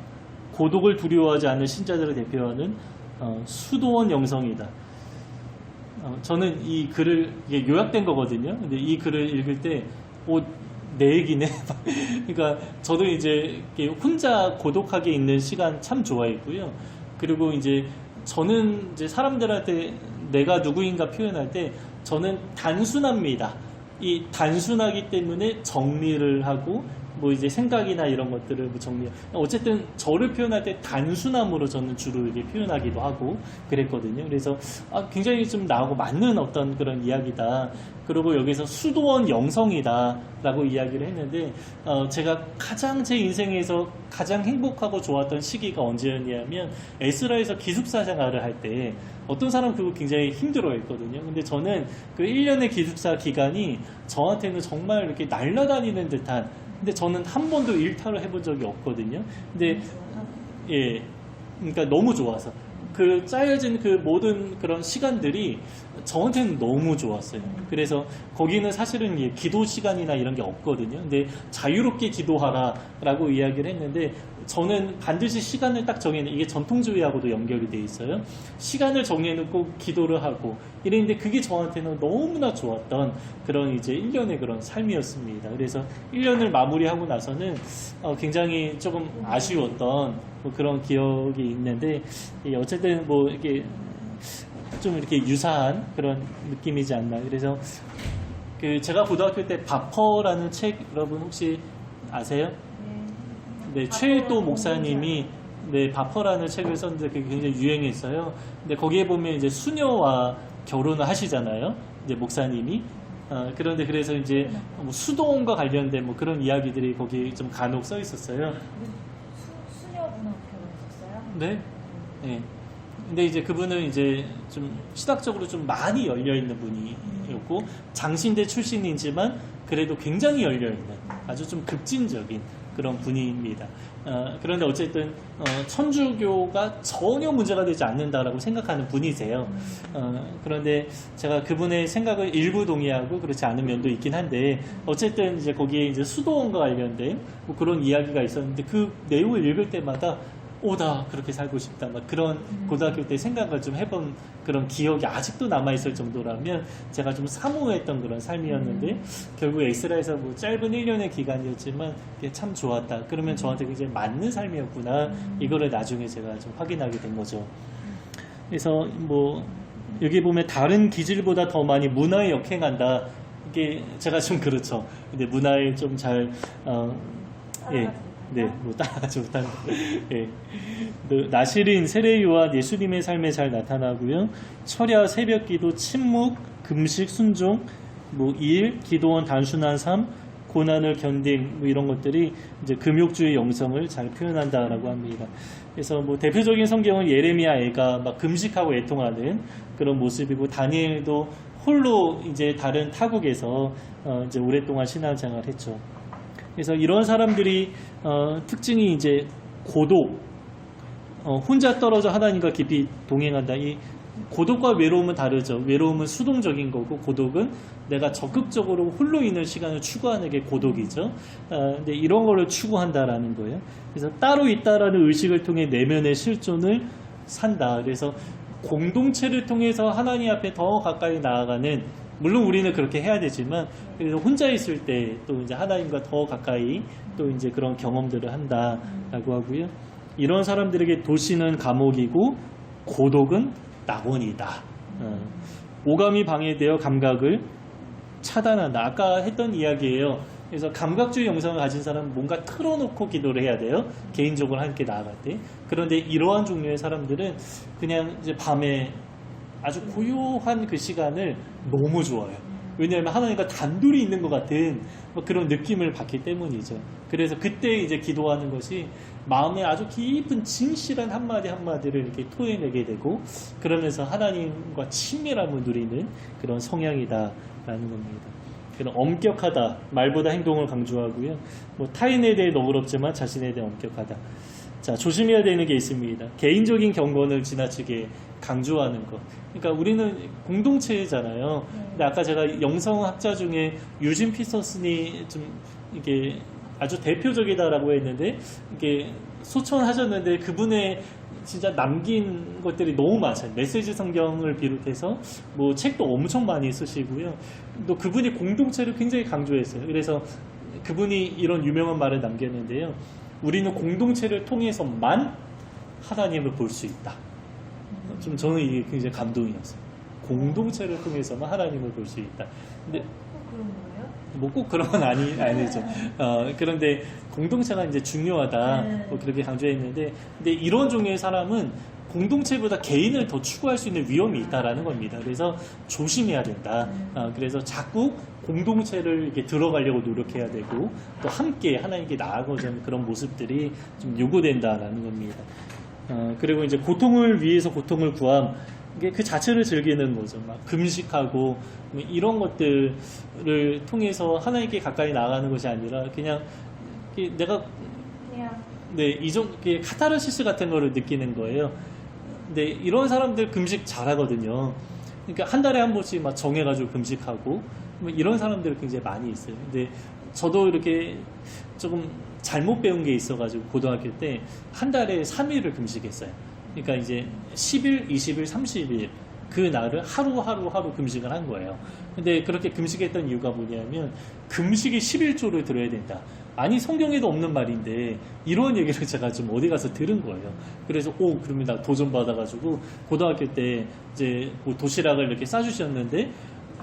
고독을 두려워하지 않는 신자들을 대표하는 수도원 영성이다. 저는 이 글을 이게 요약된 거거든요. 근데 이 글을 읽을 때 내 얘기네. 그러니까 저도 이제 혼자 고독하게 있는 시간 참 좋아했고요. 그리고 이제 저는 이제 사람들한테 내가 누구인가 표현할 때 저는 단순합니다. 이 단순하기 때문에 정리를 하고 뭐 이제 생각이나 이런 것들을 뭐 정리. 어쨌든 저를 표현할 때 단순함으로 저는 주로 이렇게 표현하기도 하고 그랬거든요. 그래서 굉장히 좀 나하고 맞는 어떤 그런 이야기다. 그리고 여기서 수도원 영성이다라고 이야기를 했는데 제가 가장 제 인생에서 가장 행복하고 좋았던 시기가 언제였냐면 에스라에서 기숙사 생활을 할 때 어떤 사람 그거 굉장히 힘들어했거든요. 근데 저는 그 1년의 기숙사 기간이 저한테는 정말 이렇게 날아다니는 듯한 근데 저는 한 번도 일탈을 해본 적이 없거든요. 근데 예, 그러니까 너무 좋아서 그 짜여진 그 모든 그런 시간들이 저한테는 너무 좋았어요. 그래서 거기는 사실은 예, 기도 시간이나 이런 게 없거든요. 근데 자유롭게 기도하라라고 이야기를 했는데 저는 반드시 시간을 딱 정해놓은 이게 전통주의하고도 연결이 돼 있어요. 시간을 정해놓고 기도를 하고 이랬는데 그게 저한테는 너무나 좋았던 그런 이제 1년의 그런 삶이었습니다. 그래서 1년을 마무리하고 나서는 굉장히 조금 아쉬웠던 뭐 그런 기억이 있는데 어쨌든 뭐 이렇게 좀 이렇게 유사한 그런 느낌이지 않나. 그래서 그 제가 고등학교 때 바퍼라는 책 여러분 혹시 아세요? 네, 최일도 목사님이 네, 바퍼라는 책을 썼는데 그게 굉장히 유행했어요. 근데 거기에 보면 이제 수녀와 결혼을 하시잖아요. 이제 목사님이. 그런데 그래서 이제 뭐 수도원과 관련된 뭐 그런 이야기들이 거기 좀 간혹 써 있었어요. 수녀분하고 결혼했었어요? 네. 네. 근데 이제 그분은 이제 좀 시각적으로 좀 많이 열려있는 분이었고 장신대 출신이지만 그래도 굉장히 열려있는 아주 좀 급진적인 그런 분입니다. 그런데 어쨌든 천주교가 전혀 문제가 되지 않는다라고 생각하는 분이세요. 그런데 제가 그분의 생각을 일부 동의하고 그렇지 않은 면도 있긴 한데 어쨌든 이제 거기에 이제 수도원과 관련된 뭐 그런 이야기가 있었는데 그 내용을 읽을 때마다 나 그렇게 살고 싶다. 막 그런 고등학교 때 생각을 좀 해본 그런 기억이 아직도 남아있을 정도라면 제가 좀 사모했던 그런 삶이었는데 결국 에스라에서 뭐 짧은 1년의 기간이었지만 그게 참 좋았다. 그러면 저한테 굉장히 맞는 삶이었구나. 이거를 나중에 제가 좀 확인하게 된 거죠. 그래서 뭐 여기 보면 다른 기질보다 더 많이 문화에 역행한다. 이게 제가 좀 그렇죠. 근데 문화에 좀 잘 예. 네, 뭐 따라가지 못하는 예. 나시린 세례요한 예수님의 삶에 잘 나타나고요. 철야, 새벽기도, 침묵, 금식, 순종, 뭐 일, 기도원, 단순한 삶, 고난을 견딘 뭐 이런 것들이 이제 금욕주의 영성을 잘 표현한다라고 합니다. 그래서 뭐 대표적인 성경은 예레미야 애가 막 금식하고 애통하는 그런 모습이고 다니엘도 홀로 이제 다른 타국에서 이제 오랫동안 신앙생활을 했죠. 그래서 이런 사람들이 특징이 이제 고독, 혼자 떨어져 하나님과 깊이 동행한다. 이 고독과 외로움은 다르죠. 외로움은 수동적인 거고 고독은 내가 적극적으로 홀로 있는 시간을 추구하는 게 고독이죠. 근데 이런 거를 추구한다라는 거예요. 그래서 따로 있다라는 의식을 통해 내면의 실존을 산다. 그래서 공동체를 통해서 하나님 앞에 더 가까이 나아가는 물론 우리는 그렇게 해야 되지만 그래서 혼자 있을 때 또 이제 하나님과 더 가까이 또 이제 그런 경험들을 한다라고 하고요. 이런 사람들에게 도시는 감옥이고 고독은 낙원이다. 오감이 방해되어 감각을 차단한다. 아까 했던 이야기예요. 그래서 감각주의 영성을 가진 사람은 뭔가 틀어놓고 기도를 해야 돼요. 개인적으로 함께 나아갈 때. 그런데 이러한 종류의 사람들은 그냥 이제 밤에 아주 고요한 그 시간을 너무 좋아해요. 왜냐하면 하나님과 단둘이 있는 것 같은 그런 느낌을 받기 때문이죠. 그래서 그때 이제 기도하는 것이 마음에 아주 깊은 진실한 한마디 한마디를 이렇게 토해내게 되고 그러면서 하나님과 친밀함을 누리는 그런 성향이다라는 겁니다. 그런 엄격하다, 말보다 행동을 강조하고요. 뭐 타인에 대해 너그럽지만 자신에 대해 엄격하다. 자, 조심해야 되는 게 있습니다. 개인적인 경건을 지나치게 강조하는 것. 그러니까 우리는 공동체잖아요. 근데 아까 제가 영성학자 중에 유진 피터슨이 좀 이게 아주 대표적이다라고 했는데 이게 소천하셨는데 그분의 진짜 남긴 것들이 너무 많아요. 메시지 성경을 비롯해서 뭐 책도 엄청 많이 쓰시고요. 또 그분이 공동체를 굉장히 강조했어요. 그래서 그분이 이런 유명한 말을 남겼는데요. 우리는 공동체를 통해서만 하나님을 볼 수 있다. 좀 저는 이게 굉장히 감동이었어요. 공동체를 통해서만 하나님을 볼 수 있다. 근데 꼭 그런 거예요? 뭐 꼭 그런 건 아니죠. 그런데 공동체가 이제 중요하다. 뭐 그렇게 강조했는데, 근데 이런 종류의 사람은 공동체보다 개인을 더 추구할 수 있는 위험이 있다라는 겁니다. 그래서 조심해야 된다. 그래서 자꾸 공동체를 이렇게 들어가려고 노력해야 되고, 또 함께 하나님께 나아가는 그런 모습들이 좀 요구된다라는 겁니다. 그리고 이제 고통을 위해서 고통을 구함, 이게 그 자체를 즐기는 거죠. 막 금식하고 뭐 이런 것들을 통해서 하나님께 가까이 나아가는 것이 아니라 그냥 내가 그냥 이게 카타르시스 같은 거를 느끼는 거예요. 근데 이런 사람들 금식 잘하거든요. 그러니까 한 달에 한 번씩 막 정해가지고 금식하고 뭐 이런 사람들 굉장히 많이 있어요. 근데 저도 이렇게 조금 잘못 배운 게 있어가지고 고등학교 때 한 달에 3일을 금식했어요. 그러니까 이제 10일, 20일, 30일 그 날을 하루 금식을 한 거예요. 근데 그렇게 금식했던 이유가 뭐냐면 금식이 11조를 들어야 된다. 아니 성경에도 없는 말인데 이런 얘기를 제가 좀 어디 가서 들은 거예요. 그래서 그러면 나 도전 받아가지고 고등학교 때 이제 뭐 도시락을 이렇게 싸주셨는데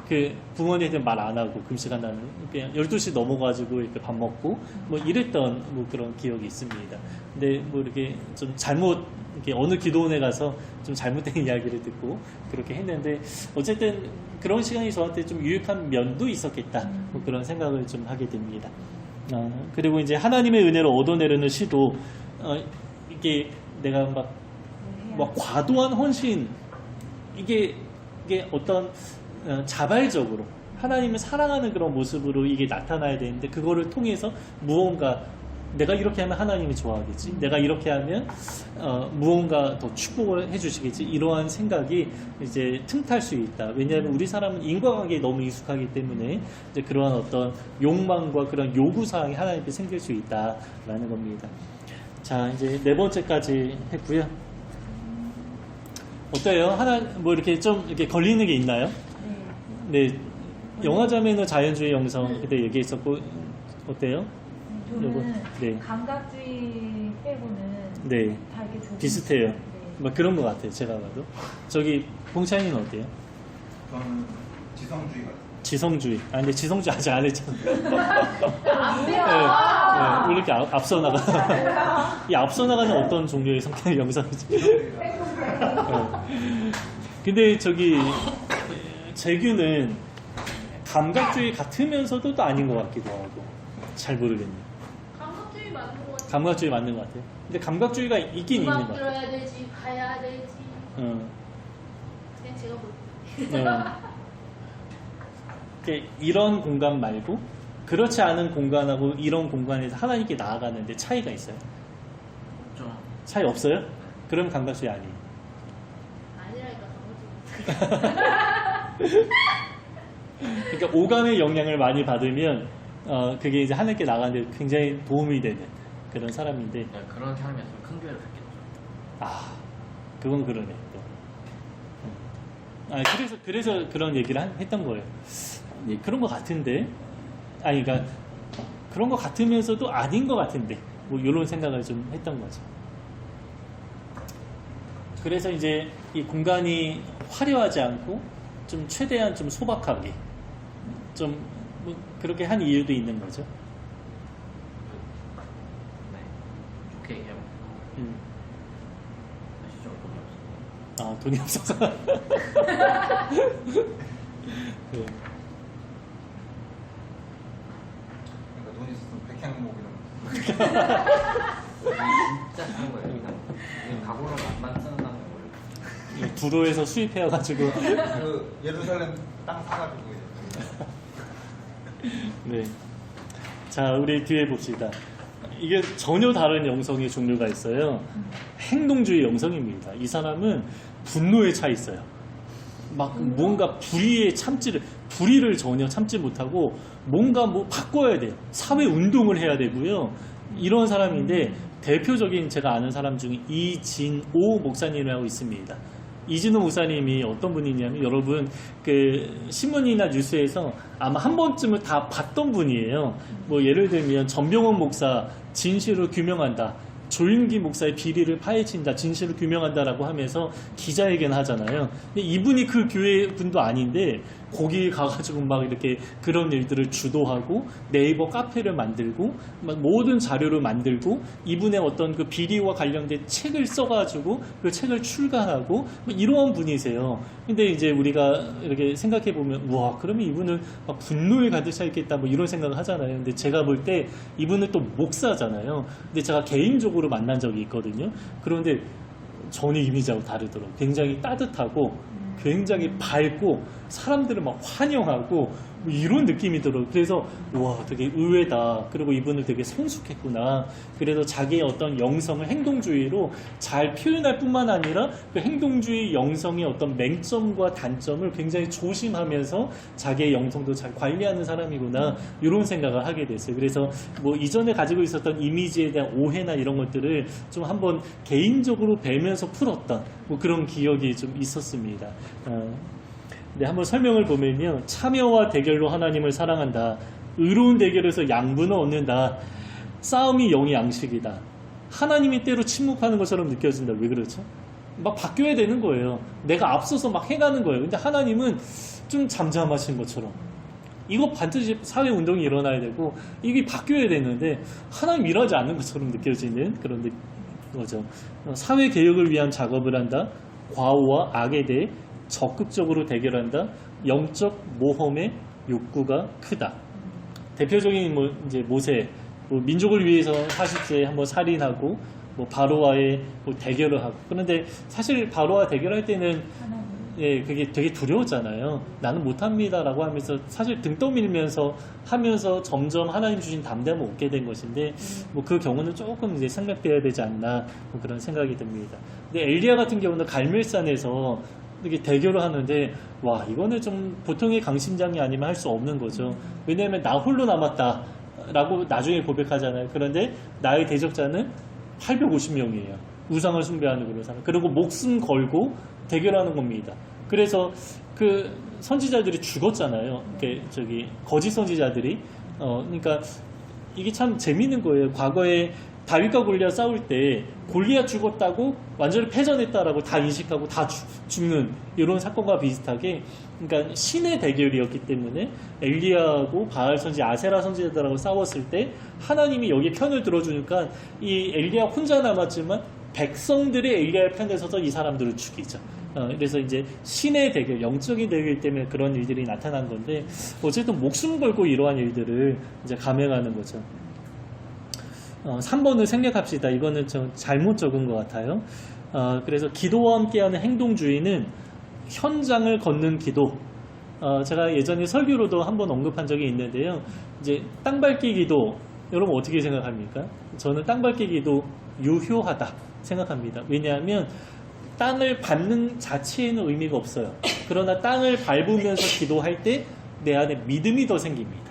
그 부모님한테 말 안 하고 금식한다는 그냥 12시 넘어가지고 이렇게 밥 먹고 뭐 이랬던 뭐 그런 기억이 있습니다. 근데 뭐 이렇게 좀 잘못 이렇게 어느 기도원에 가서 좀 잘못된 이야기를 듣고 그렇게 했는데 어쨌든 그런 시간이 저한테 좀 유익한 면도 있었겠다. 뭐 그런 생각을 좀 하게 됩니다. 그리고 이제 하나님의 은혜로 얻어내려는 시도 이게 내가 막 과도한 헌신 이게 어떤 자발적으로 하나님을 사랑하는 그런 모습으로 이게 나타나야 되는데 그거를 통해서 무언가 내가 이렇게 하면 하나님이 좋아하겠지, 내가 이렇게 하면 무언가 더 축복을 해주시겠지, 이러한 생각이 이제 틈탈 수 있다. 왜냐하면 우리 사람은 인과관계에 너무 익숙하기 때문에 이제 그러한 어떤 욕망과 그런 요구사항이 하나님께 생길 수 있다라는 겁니다. 자, 이제 네 번째까지 했고요. 어때요? 하나 뭐 이렇게 좀 이렇게 걸리는 게 있나요? 네, 영화자매는 자연주의 영성 그때 얘기했었고 어때요? 저는 네. 감각주의 빼고는 네, 다 이렇게 조금 비슷해요. 네. 막 그런 것 같아요. 제가 봐도. 저기 봉찬이는 어때요? 저는 지성주의 같아요. 지성주의. 근데 지성주의 아직 안 했잖아요. 안 돼요. 네, 왜 이렇게 앞서 나가? 이 앞서 나가는 어떤 종류의 성격의 영상이지? 네. 근데 저기 재규는 감각주의 같으면서도 또 아닌 것 같기도 하고 잘 모르겠네요. 감각주의 맞는 것 같아. 감각주의 맞는 것 같아요. 근데 감각주의가 있긴 있는 것 음악 같아요. 들어야 되지, 봐야 되지. 그냥 제가 볼게요. 이런 공간 말고 그렇지 않은 공간하고 이런 공간에서 하나님께 나아가는데 차이가 있어요? 없죠. 차이 없어요? 그럼 감각주의 아니에요. 아니라니까 감각주의. 그러니까 오감의 영향을 많이 받으면 그게 이제 하나님께 나가는데 굉장히 도움이 되는 그런 사람인데 그런 사람이었으면 큰 교회를 갔겠죠. 그건 그러네 또. 그래서 그런 얘기를 했던 거예요. 그런 것 같은데 그러니까 그런 것 같으면서도 아닌 것 같은데 뭐 이런 생각을 좀 했던 거죠. 그래서 이제 이 공간이 화려하지 않고 좀 최대한 좀 소박하게 좀 뭐 그렇게 한 이유도 있는 거죠. 네. 좋게 얘기하면 아시죠? 돈이 없어서. 돈이 없어서. 네. 그러니까 돈 있었으면 백향목 이런 거. 진짜 좋은 거예요. 그냥 가구를 안 쓰는 다는 거예요. 두로에서 수입해와가지고. 그 예루살렘 땅 사가지고 이제. 네. 자, 우리 뒤에 봅시다. 이게 전혀 다른 영성의 종류가 있어요. 행동주의 영성입니다. 이 사람은 분노에 차 있어요. 막 뭔가 불의를 전혀 참지 못하고 뭔가 뭐 바꿔야 돼요. 사회 운동을 해야 되고요. 이런 사람인데 대표적인 제가 아는 사람 중에 이진오 목사님이라고 있습니다. 이진호 목사님이 어떤 분이냐면 여러분 그 신문이나 뉴스에서 아마 한 번쯤은 다 봤던 분이에요. 뭐 예를 들면 전병헌 목사 진실을 규명한다. 조윤기 목사의 비리를 파헤친다, 진실을 규명한다라고 하면서 기자회견 하잖아요. 근데 이분이 그 교회 분도 아닌데 거기 가가지고 막 이렇게 그런 일들을 주도하고 네이버 카페를 만들고 막 모든 자료를 만들고 이분의 어떤 그 비리와 관련된 책을 써가지고 그 책을 출간하고 뭐 이러한 분이세요. 근데 이제 우리가 이렇게 생각해 보면 우와, 그러면 이분은 막 분노에 가득 차 있겠다 뭐 이런 생각을 하잖아요. 근데 제가 볼 때 이분은 또 목사잖아요. 근데 제가 개인적으로 만난 적이 있거든요. 그런데 전혀 이미지하고 다르더라고요. 굉장히 따뜻하고 굉장히 밝고 사람들을 막 환영하고 뭐 이런 느낌이 들어요. 그래서 와, 되게 의외다. 그리고 이분을 되게 성숙했구나. 그래서 자기의 어떤 영성을 행동주의로 잘 표현할 뿐만 아니라 그 행동주의 영성의 어떤 맹점과 단점을 굉장히 조심하면서 자기의 영성도 잘 관리하는 사람이구나, 이런 생각을 하게 됐어요. 그래서 뭐 이전에 가지고 있었던 이미지에 대한 오해나 이런 것들을 좀 한번 개인적으로 뵈면서 풀었던 뭐 그런 기억이 좀 있었습니다. 네, 한번 설명을 보면요. 참여와 대결로 하나님을 사랑한다. 의로운 대결에서 양분을 얻는다. 싸움이 영의 양식이다. 하나님이 때로 침묵하는 것처럼 느껴진다. 왜 그렇죠? 막 바뀌어야 되는 거예요. 내가 앞서서 막 해가는 거예요. 근데 하나님은 좀 잠잠하신 것처럼. 이거 반드시 사회운동이 일어나야 되고 이게 바뀌어야 되는데 하나님 일하지 않는 것처럼 느껴지는 그런 거죠. 사회개혁을 위한 작업을 한다. 과오와 악에 대해 적극적으로 대결한다. 영적 모험의 욕구가 크다. 대표적인 뭐 이제 모세, 뭐 민족을 위해서 40세 한번 살인하고 뭐 바로와의 뭐 대결을 하고. 그런데 사실 바로와 대결할 때는 예, 그게 되게 두려웠잖아요. 나는 못합니다라고 하면서 사실 등 떠밀면서 하면서 점점 하나님 주신 담대함을 얻게 된 것인데 뭐 그 경우는 조금 이제 생각돼야 되지 않나 뭐 그런 생각이 듭니다. 근데 엘리야 같은 경우는 갈멜산에서 이렇게 대결을 하는데 와, 이거는 좀 보통의 강심장이 아니면 할 수 없는 거죠. 왜냐하면 나 홀로 남았다라고 나중에 고백하잖아요. 그런데 나의 대적자는 850명이에요. 우상을 숭배하는 그런 사람. 그리고 목숨 걸고 대결하는 겁니다. 그래서 그 선지자들이 죽었잖아요. 저기 거짓 선지자들이. 그러니까 이게 참 재밌는 거예요. 과거에 다윗과 골리앗 싸울 때 골리앗 죽었다고 완전히 패전했다라고 다 인식하고 다 죽는 이런 사건과 비슷하게, 그러니까 신의 대결이었기 때문에 엘리야하고 바알 선지, 아세라 선지자들하고 싸웠을 때 하나님이 여기 편을 들어주니까 이 엘리야 혼자 남았지만 백성들이 엘리야의 편에 서서 이 사람들을 죽이죠. 그래서 이제 신의 대결, 영적인 대결 때문에 그런 일들이 나타난 건데 어쨌든 목숨 걸고 이러한 일들을 이제 감행하는 거죠. 3번을 생략합시다. 이거는 좀 잘못 적은 것 같아요. 그래서 기도와 함께하는 행동주의는 현장을 걷는 기도. 제가 예전에 설교로도 한번 언급한 적이 있는데요. 이제 땅밟기 기도, 여러분 어떻게 생각합니까? 저는 땅밟기 기도 유효하다 생각합니다. 왜냐하면 땅을 밟는 자체에는 의미가 없어요. 그러나 땅을 밟으면서 기도할 때 내 안에 믿음이 더 생깁니다.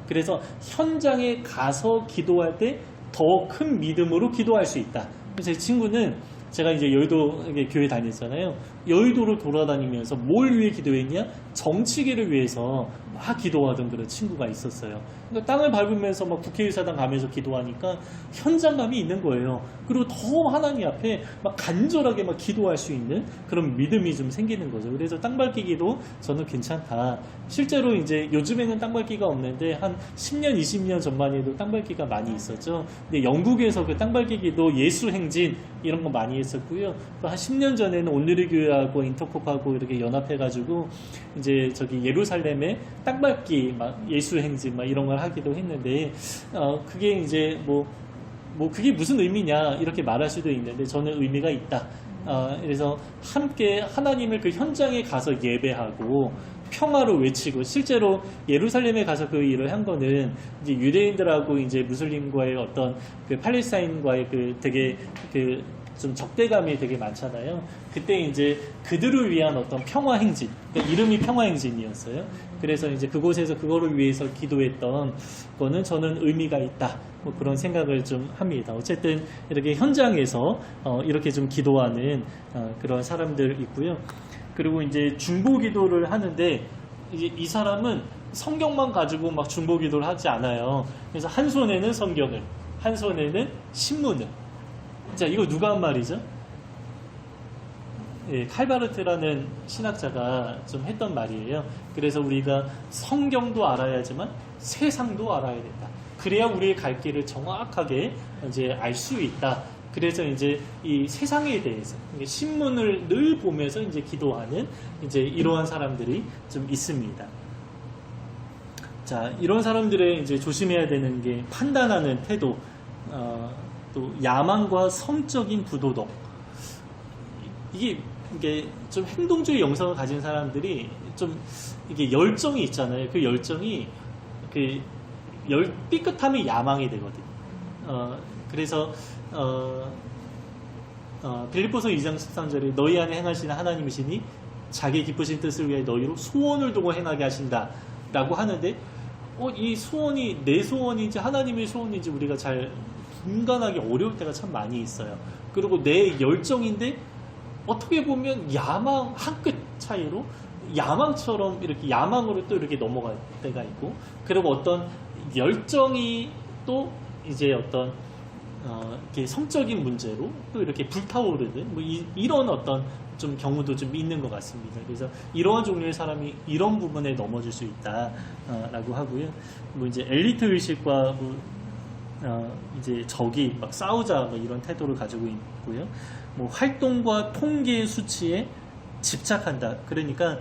그래서 현장에 가서 기도할 때 더 큰 믿음으로 기도할 수 있다. 제 친구는 제가 이제 여의도 교회 다녔잖아요. 여의도를 돌아다니면서 뭘 위해 기도했냐? 정치계를 위해서 막 기도하던 그런 친구가 있었어요. 그러니까 땅을 밟으면서 막 국회의사당 가면서 기도하니까 현장감이 있는 거예요. 그리고 더 하나님 앞에 막 간절하게 막 기도할 수 있는 그런 믿음이 좀 생기는 거죠. 그래서 땅밟기 기도 저는 괜찮다. 실제로 이제 요즘에는 땅밟기가 없는데 한 10년, 20년 전만 해도 땅밟기가 많이 있었죠. 근데 영국에서 그 땅밟기 기도 예수 행진 이런 거 많이 했었고요. 또 한 10년 전에는 온누리 교회하고 인터콥하고 이렇게 연합해가지고 이제 저기 예루살렘에 땅밟기 막 예수 행진 막 이런 걸 하기도 했는데 그게 이제 뭐 그게 무슨 의미냐 이렇게 말할 수도 있는데 저는 의미가 있다. 그래서 함께 하나님을 그 현장에 가서 예배하고 평화를 외치고, 실제로 예루살렘에 가서 그 일을 한 거는 이제 유대인들하고 이제 무슬림과의 어떤 그 팔레스타인과의 그 되게 그 좀 적대감이 되게 많잖아요. 그때 이제 그들을 위한 어떤 평화 행진, 그러니까 이름이 평화 행진이었어요. 그래서 이제 그곳에서 그거를 위해서 기도했던 거는 저는 의미가 있다. 뭐 그런 생각을 좀 합니다. 어쨌든 이렇게 현장에서 이렇게 좀 기도하는 그런 사람들 있고요. 그리고 이제 중보 기도를 하는데 이제 이 사람은 성경만 가지고 막 중보 기도를 하지 않아요. 그래서 한 손에는 성경을, 한 손에는 신문을, 자, 이거 누가 한 말이죠? 예, 칼바르트라는 신학자가 좀 했던 말이에요. 그래서 우리가 성경도 알아야지만 세상도 알아야 된다. 그래야 우리의 갈 길을 정확하게 이제 알 수 있다. 그래서 이제 이 세상에 대해서 신문을 늘 보면서 이제 기도하는 이제 이러한 사람들이 좀 있습니다. 자, 이런 사람들의 이제 조심해야 되는 게 판단하는 태도, 또 야망과 성적인 부도덕. 이게 좀 행동주의 영성을 가진 사람들이 좀 이게 열정이 있잖아요. 그 열정이 삐끗하면 야망이 되거든요. 그래서 빌립보서 2장 13절에 너희 안에 행하시는 하나님이시니 자기 기쁘신 뜻을 위해 너희로 소원을 두고 행하게 하신다 라고 하는데 이 소원이 내 소원인지 하나님의 소원인지 우리가 잘 분간하기 어려울 때가 참 많이 있어요. 그리고 내 열정인데 어떻게 보면 야망 한 끗 차이로 야망처럼 이렇게 야망으로 또 이렇게 넘어갈 때가 있고, 그리고 어떤 열정이 또 이제 어떤 이렇게 성적인 문제로 또 이렇게 불타오르는 뭐 이런 어떤 좀 경우도 좀 있는 것 같습니다. 그래서 이러한 종류의 사람이 이런 부분에 넘어질 수 있다라고 하고요. 뭐 이제 엘리트 의식과 이제 적이 막 싸우자 뭐 이런 태도를 가지고 있고요. 뭐 활동과 통계 수치에 집착한다. 그러니까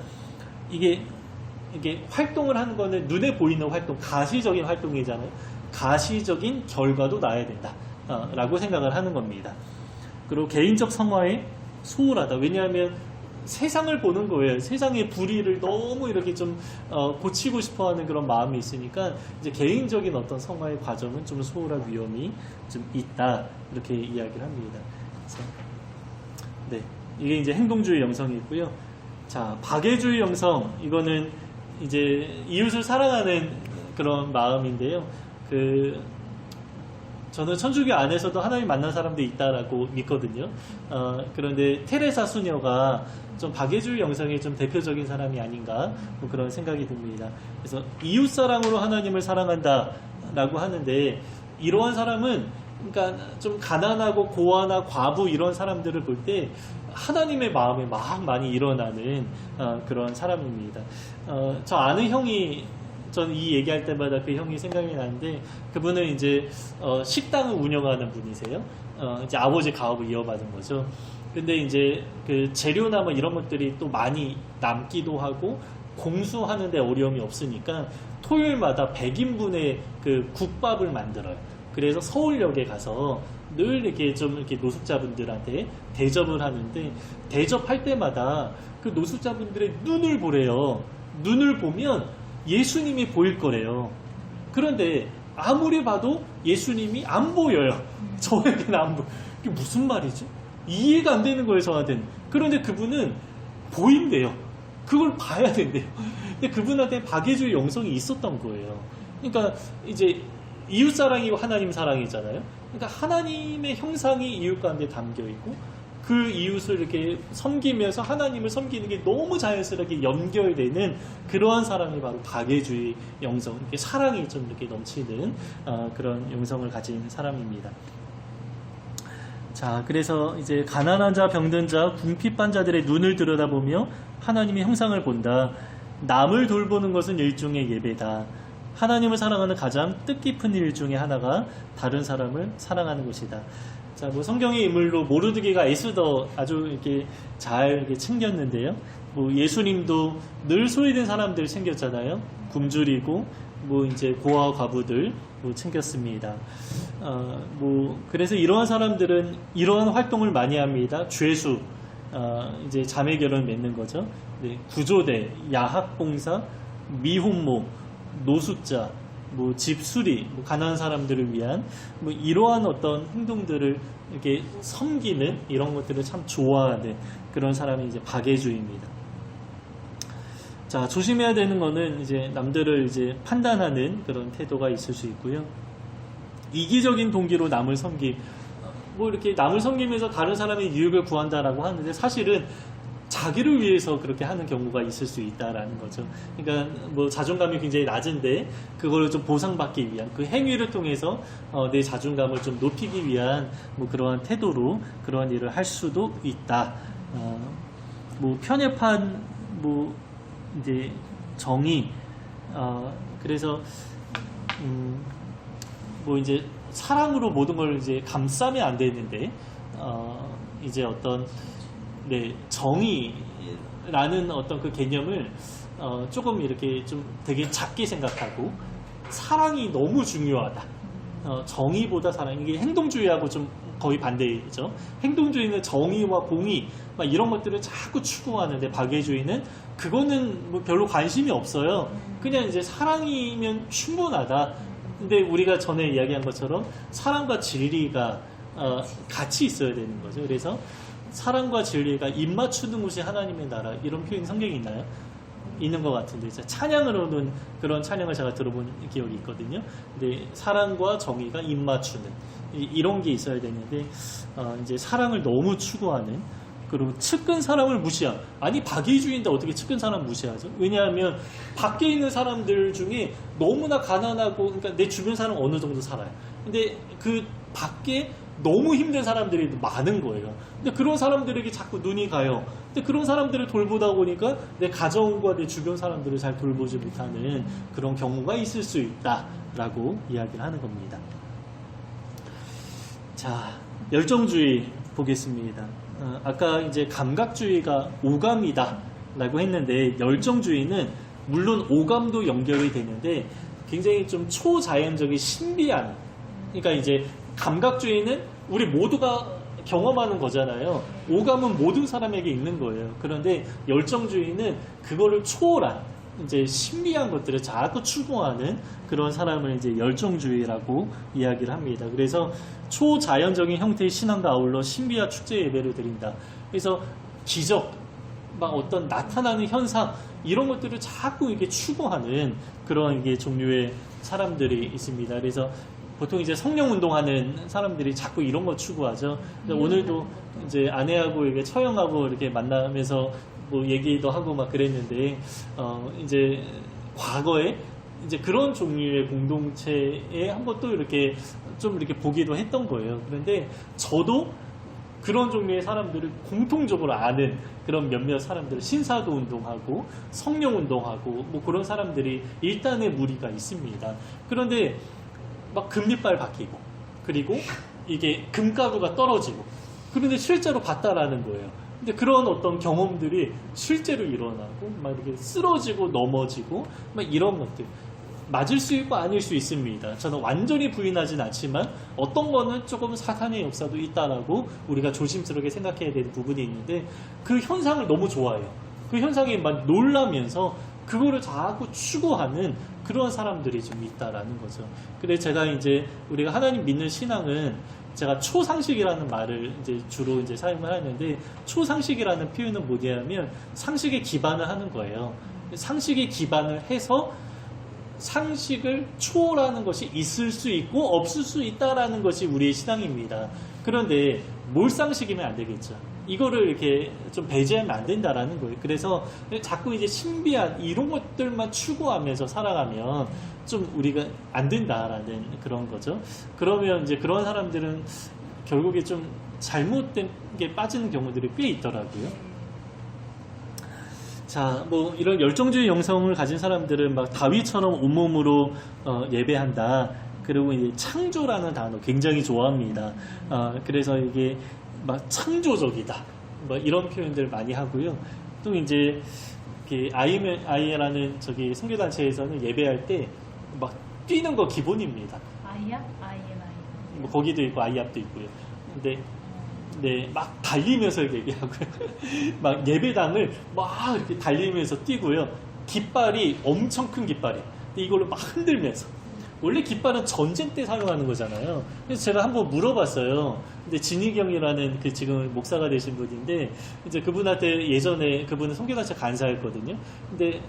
이게 활동을 하는 거는 눈에 보이는 활동, 가시적인 활동이잖아요. 가시적인 결과도 나야 된다. 라고 생각을 하는 겁니다. 그리고 개인적 성화에 소홀하다. 왜냐하면 세상을 보는 거예요. 세상의 불의를 너무 이렇게 좀 고치고 싶어하는 그런 마음이 있으니까 이제 개인적인 어떤 성화의 과정은 좀 소홀할 위험이 좀 있다. 이렇게 이야기를 합니다. 그래서 네, 이게 이제 행동주의 영성이 있고요. 자, 박애주의 영성, 이거는 이제 이웃을 사랑하는 그런 마음인데요. 저는 천주교 안에서도 하나님 만난 사람도 있다라고 믿거든요. 그런데 테레사 수녀가 좀 박애주의 영성의 좀 대표적인 사람이 아닌가 뭐 그런 생각이 듭니다. 그래서 이웃 사랑으로 하나님을 사랑한다라고 하는데 이러한 사람은 그러니까 좀 가난하고 고아나 과부 이런 사람들을 볼 때 하나님의 마음에 막 많이 일어나는 그런 사람입니다. 저 아는 형이 전 이 얘기할 때마다 그 형이 생각이 나는데 그분은 이제 식당을 운영하는 분이세요. 이제 아버지 가업을 이어받은 거죠. 근데 이제 그 재료나 뭐 이런 것들이 또 많이 남기도 하고 공수하는데 어려움이 없으니까 토요일마다 100인분의 그 국밥을 만들어요. 그래서 서울역에 가서 늘 이렇게 좀 이렇게 노숙자분들한테 대접을 하는데 대접할 때마다 그 노숙자분들의 눈을 보래요. 눈을 보면 예수님이 보일 거래요. 그런데 아무리 봐도 예수님이 안 보여요. 저에게는 안 보여요. 이게 무슨 말이지? 이해가 안 되는 거예요, 저한테는. 그런데 그분은 보인대요. 그걸 봐야 된대요. 근데 그분한테 박애주의 영성이 있었던 거예요. 그러니까 이제 이웃 사랑이고 하나님 사랑이잖아요. 그러니까 하나님의 형상이 이웃 가운데 담겨 있고 그 이웃을 이렇게 섬기면서 하나님을 섬기는 게 너무 자연스럽게 연결되는 그러한 사람이 바로 박애주의 영성, 이렇게 사랑이 좀 이렇게 넘치는 그런 영성을 가진 사람입니다. 자, 그래서 이제 가난한 자, 병든 자, 궁핍한 자들의 눈을 들여다보며 하나님의 형상을 본다. 남을 돌보는 것은 일종의 예배다. 하나님을 사랑하는 가장 뜻깊은 일 중에 하나가 다른 사람을 사랑하는 것이다. 자, 뭐 성경의 인물로 모르드게가 에스더 아주 이렇게 잘 이렇게 챙겼는데요. 뭐 예수님도 늘 소외된 사람들 챙겼잖아요. 굶주리고 뭐 이제 고아 과부들 뭐 챙겼습니다. 뭐 그래서 이러한 사람들은 이러한 활동을 많이 합니다. 죄수, 이제 자매 결혼 맺는 거죠. 네, 구조대, 야학봉사, 미혼모, 노숙자, 뭐 집수리, 뭐 가난한 사람들을 위한 뭐 이러한 어떤 행동들을 이렇게 섬기는 이런 것들을 참 좋아하는 그런 사람이 이제 박애주의입니다. 자, 조심해야 되는 거는 이제 남들을 이제 판단하는 그런 태도가 있을 수 있고요. 이기적인 동기로 남을 섬김, 뭐 이렇게 남을 섬기면서 다른 사람의 유익을 구한다라고 하는데 사실은 자기를 위해서 그렇게 하는 경우가 있을 수 있다라는 거죠. 그러니까 뭐 자존감이 굉장히 낮은데 그걸 좀 보상받기 위한 그 행위를 통해서 내 자존감을 좀 높이기 위한 뭐 그러한 태도로 그러한 일을 할 수도 있다. 뭐 편협한 뭐 이제 정의 그래서 뭐 이제 사랑으로 모든 걸 이제 감싸면 안 되는데 이제 어떤 네, 정의라는 어떤 그 개념을 조금 이렇게 좀 되게 작게 생각하고 사랑이 너무 중요하다. 정의보다 사랑, 이게 행동주의하고 좀 거의 반대죠. 행동주의는 정의와 공의 막 이런 것들을 자꾸 추구하는데 박애주의는 그거는 뭐 별로 관심이 없어요. 그냥 이제 사랑이면 충분하다. 근데 우리가 전에 이야기한 것처럼 사랑과 진리가 같이 있어야 되는 거죠. 그래서 사랑과 진리가 입맞추는 곳이 하나님의 나라 이런 표현이 성경에 있나요? 있는 것 같은데 찬양으로는 그런 찬양을 제가 들어본 기억이 있거든요. 근데 사랑과 정의가 입맞추는 이런 게 있어야 되는데 이제 사랑을 너무 추구하는 그리고 측근 사람을 무시한 아니 박애주의인데 어떻게 측근 사람 무시하죠? 왜냐하면 밖에 있는 사람들 중에 너무나 가난하고 그러니까 내 주변 사람 어느 정도 살아요. 근데 그 밖에 너무 힘든 사람들이 많은 거예요. 근데 그런 사람들에게 자꾸 눈이 가요. 근데 그런 사람들을 돌보다 보니까 내 가정과 내 주변 사람들을 잘 돌보지 못하는 그런 경우가 있을 수 있다라고 이야기를 하는 겁니다. 자, 열정주의 보겠습니다. 아까 이제 감각주의가 오감이다라고 했는데 열정주의는 물론 오감도 연결이 되는데 굉장히 좀 초자연적인 신비한 그러니까 이제 감각주의는 우리 모두가 경험하는 거잖아요. 오감은 모든 사람에게 있는 거예요. 그런데 열정주의는 그거를 초월한 이제 신비한 것들을 자꾸 추구하는 그런 사람을 이제 열정주의라고 이야기를 합니다. 그래서 초자연적인 형태의 신앙과 아울러 신비와 축제 예배를 드린다. 그래서 기적, 막 어떤 나타나는 현상 이런 것들을 자꾸 이렇게 추구하는 그런 이게 종류의 사람들이 있습니다. 그래서 보통 이제 성령 운동하는 사람들이 자꾸 이런 거 추구하죠. 오늘도 이제 아내하고 이렇게 처형하고 이렇게 만나면서 뭐 얘기도 하고 막 그랬는데, 이제 과거에 이제 그런 종류의 공동체에 한번 또 이렇게 좀 이렇게 보기도 했던 거예요. 그런데 저도 그런 종류의 사람들을 공통적으로 아는 그런 몇몇 사람들, 신사도 운동하고 성령 운동하고 뭐 그런 사람들이 일단의 무리가 있습니다. 그런데 막 금리빨 바뀌고 그리고 이게 금가루가 떨어지고 그런데 실제로 봤다라는 거예요. 근데 그런 어떤 경험들이 실제로 일어나고 막 이렇게 쓰러지고 넘어지고 막 이런 것들 맞을 수 있고 아닐 수 있습니다. 저는 완전히 부인하진 않지만 어떤 거는 조금 사탄의 역사도 있다라고 우리가 조심스럽게 생각해야 되는 부분이 있는데 그 현상을 너무 좋아해요. 그 현상에 막 놀라면서 그거를 자꾸 추구하는 그런 사람들이 좀 있다라는 거죠. 그래서 제가 이제 우리가 하나님 믿는 신앙은 제가 초상식이라는 말을 이제 주로 이제 사용을 하는데 초상식이라는 표현은 뭐냐면 상식에 기반을 하는 거예요. 상식에 기반을 해서 상식을 초월하는 것이 있을 수 있고 없을 수 있다라는 것이 우리의 신앙입니다. 그런데 몰상식이면 안 되겠죠. 이거를 이렇게 좀 배제하면 안 된다라는 거예요. 그래서 자꾸 이제 신비한 이런 것들만 추구하면서 살아가면 좀 우리가 안 된다라는 그런 거죠. 그러면 이제 그런 사람들은 결국에 좀 잘못된 게 빠지는 경우들이 꽤 있더라고요. 자, 뭐 이런 열정주의 영성을 가진 사람들은 막 다윗처럼 온몸으로 예배한다. 그리고 이제 창조라는 단어 굉장히 좋아합니다. 그래서 이게 막 창조적이다. 뭐 이런 표현들 많이 하고요. 또 이제 아이라는 저기 선교단체에서는 예배할 때 막 뛰는 거 기본입니다. 아이야? 아이엔. 뭐 거기도 있고 아이압도 있고요. 근데 네, 막 달리면서 얘기하고요. 막 예배당을 막 이렇게 달리면서 뛰고요. 깃발이 엄청 큰 깃발이에요. 이걸로 막 흔들면서. 원래 깃발은 전쟁 때 사용하는 거잖아요. 그래서 제가 한번 물어봤어요. 근데 진희경이라는 그 지금 목사가 되신 분인데, 이제 그분한테 예전에 그분은 선교단체 간사였거든요. 근데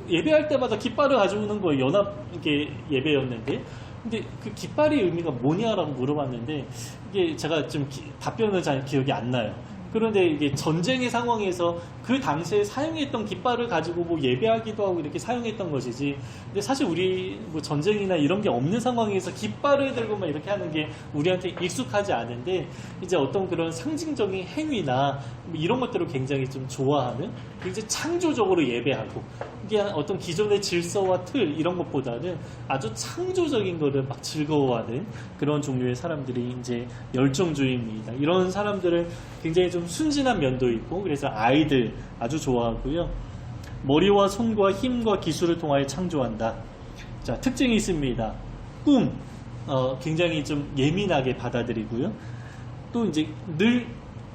예배할 때마다 깃발을 가져오는 거예요. 연합 이게 예배였는데. 근데 그 깃발의 의미가 뭐냐라고 물어봤는데, 이게 제가 좀 답변은 잘 기억이 안 나요. 그런데 이게 전쟁의 상황에서 그 당시에 사용했던 깃발을 가지고 뭐 예배하기도 하고 이렇게 사용했던 것이지. 근데 사실 우리 뭐 전쟁이나 이런 게 없는 상황에서 깃발을 들고 막 이렇게 하는 게 우리한테 익숙하지 않은데, 이제 어떤 그런 상징적인 행위나 뭐 이런 것들을 굉장히 좀 좋아하는, 굉장히 창조적으로 예배하고, 이게 어떤 기존의 질서와 틀 이런 것보다는 아주 창조적인 거를 막 즐거워하는 그런 종류의 사람들이 이제 열정주의입니다. 이런 사람들은 굉장히 좀 순진한 면도 있고, 그래서 아이들 아주 좋아하고요. 머리와 손과 힘과 기술을 통하여 창조한다. 자, 특징이 있습니다. 꿈, 굉장히 좀 예민하게 받아들이고요. 또 이제 늘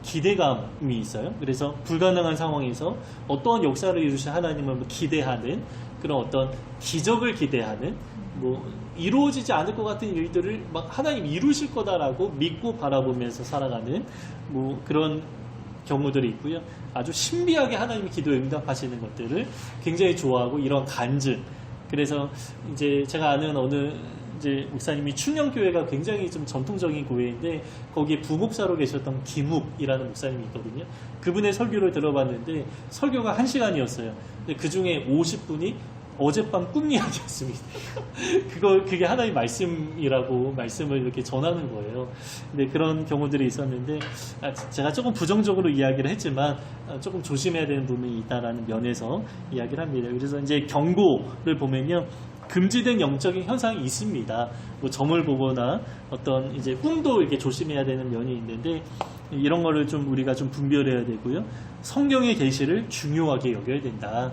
기대감이 있어요. 그래서 불가능한 상황에서 어떠한 역사를 이루신 하나님을 기대하는, 그런 어떤 기적을 기대하는, 뭐 이루어지지 않을 것 같은 일들을 막 하나님 이루실 거다라고 믿고 바라보면서 살아가는 뭐 그런 경우들이 있고요. 아주 신비하게 하나님의 기도에 응답하시는 것들을 굉장히 좋아하고, 이런 간증. 그래서 이제 제가 아는 어느 이제 목사님이 춘영교회가 굉장히 좀 전통적인 교회인데, 거기에 부목사로 계셨던 김욱이라는 목사님이 있거든요. 그분의 설교를 들어봤는데 설교가 1시간이었어요. 근데 그 중에 50분이 어젯밤 꿈 이야기였습니다. 그게 하나의 말씀이라고 말씀을 이렇게 전하는 거예요. 근데 그런 경우들이 있었는데, 제가 조금 부정적으로 이야기를 했지만 조금 조심해야 되는 부분이 있다라는 면에서 이야기를 합니다. 그래서 이제 경고를 보면요, 금지된 영적인 현상이 있습니다. 뭐 점을 보거나 어떤 이제 꿈도 이렇게 조심해야 되는 면이 있는데, 이런 거를 좀 우리가 좀 분별해야 되고요. 성경의 계시를 중요하게 여겨야 된다.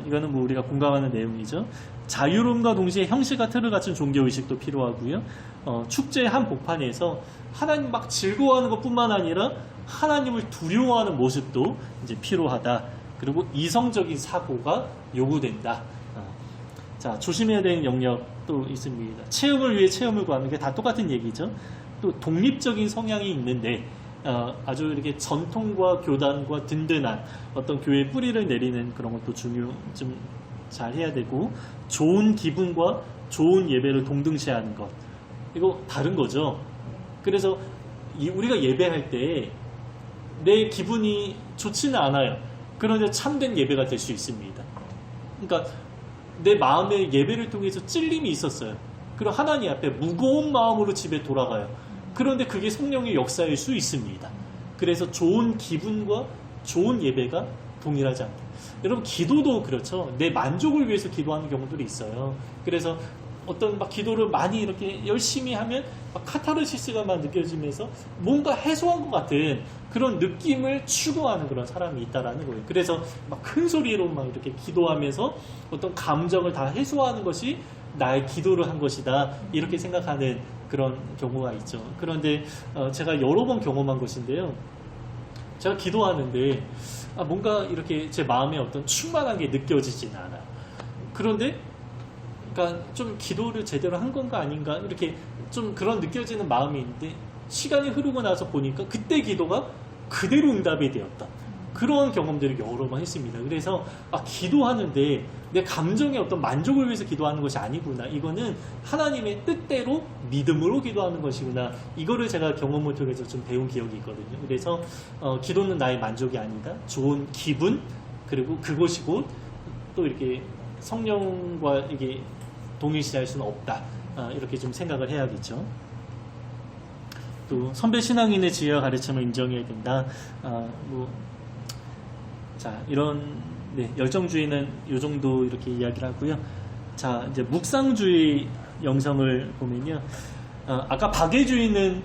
이거는 뭐 우리가 공감하는 내용이죠. 자유로움과 동시에 형식과 틀을 갖춘 종교의식도 필요하고요. 축제의 한 복판에서 하나님 막 즐거워하는 것뿐만 아니라 하나님을 두려워하는 모습도 이제 필요하다. 그리고 이성적인 사고가 요구된다. 자, 조심해야 되는 영역도 있습니다. 체험을 위해 체험을 구하는 게 다 똑같은 얘기죠. 또 독립적인 성향이 있는데, 아주 이렇게 전통과 교단과 든든한 어떤 교회의 뿌리를 내리는 그런 것도 좀 잘 해야 되고, 좋은 기분과 좋은 예배를 동등시하는 것, 이거 다른 거죠. 그래서 우리가 예배할 때 내 기분이 좋지는 않아요. 그런데 참된 예배가 될 수 있습니다. 그러니까 내 마음에 예배를 통해서 찔림이 있었어요. 그리고 하나님 앞에 무거운 마음으로 집에 돌아가요. 그런데 그게 성령의 역사일 수 있습니다. 그래서 좋은 기분과 좋은 예배가 동일하지 않다. 여러분, 기도도 그렇죠. 내 만족을 위해서 기도하는 경우들이 있어요. 그래서 어떤 막 기도를 많이 이렇게 열심히 하면 막 카타르시스가 막 느껴지면서 뭔가 해소한 것 같은 그런 느낌을 추구하는 그런 사람이 있다라는 거예요. 그래서 막 큰 소리로 막 이렇게 기도하면서 어떤 감정을 다 해소하는 것이 나의 기도를 한 것이다, 이렇게 생각하는 그런 경우가 있죠. 그런데 제가 여러 번 경험한 것인데요. 제가 기도하는데 뭔가 이렇게 제 마음에 어떤 충만한 게 느껴지진 않아요. 그런데 그러니까 좀 기도를 제대로 한 건가 아닌가, 이렇게 좀 그런 느껴지는 마음이 있는데, 시간이 흐르고 나서 보니까 그때 기도가 그대로 응답이 되었다. 그런 경험들을 여러 번 했습니다. 그래서 기도하는데 내 감정의 어떤 만족을 위해서 기도하는 것이 아니구나. 이거는 하나님의 뜻대로 믿음으로 기도하는 것이구나. 이거를 제가 경험을 통해서 좀 배운 기억이 있거든요. 그래서 기도는 나의 만족이 아니다. 좋은 기분, 그리고 그것이 곧 또 이렇게 성령과 이게 동일시할 수는 없다. 이렇게 좀 생각을 해야겠죠. 또 선배 신앙인의 지혜와 가르침을 인정해야 된다. 자, 이런 열정주의는 이 정도 이렇게 이야기를 하고요. 자, 이제 묵상주의 영성을 보면요. 아까 박애주의는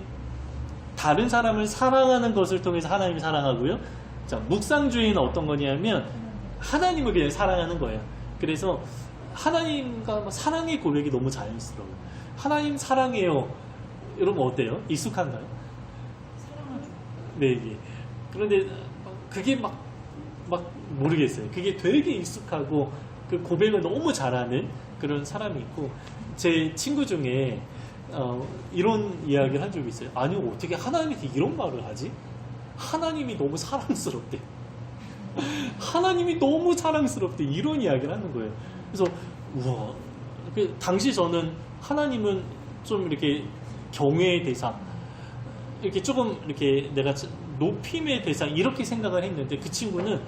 다른 사람을 사랑하는 것을 통해서 하나님을 사랑하고요. 자, 묵상주의는 어떤 거냐면 하나님을 그냥 사랑하는 거예요. 그래서 하나님과 사랑의 고백이 너무 자연스러워요. 하나님 사랑해요. 여러분 어때요? 익숙한가요? 사랑하죠. 네, 예. 그런데 그게 막 모르겠어요. 그게 되게 익숙하고 그 고백을 너무 잘하는 그런 사람이 있고, 제 친구 중에 이런 이야기를 한 적이 있어요. 아니, 어떻게 하나님한테 이런 말을 하지? 하나님이 너무 사랑스럽대. 하나님이 너무 사랑스럽대. 이런 이야기를 하는 거예요. 그래서 우와. 당시 저는 하나님은 좀 이렇게 경외의 대상, 이렇게 조금 이렇게 내가 높임의 대상 이렇게 생각을 했는데 그 친구는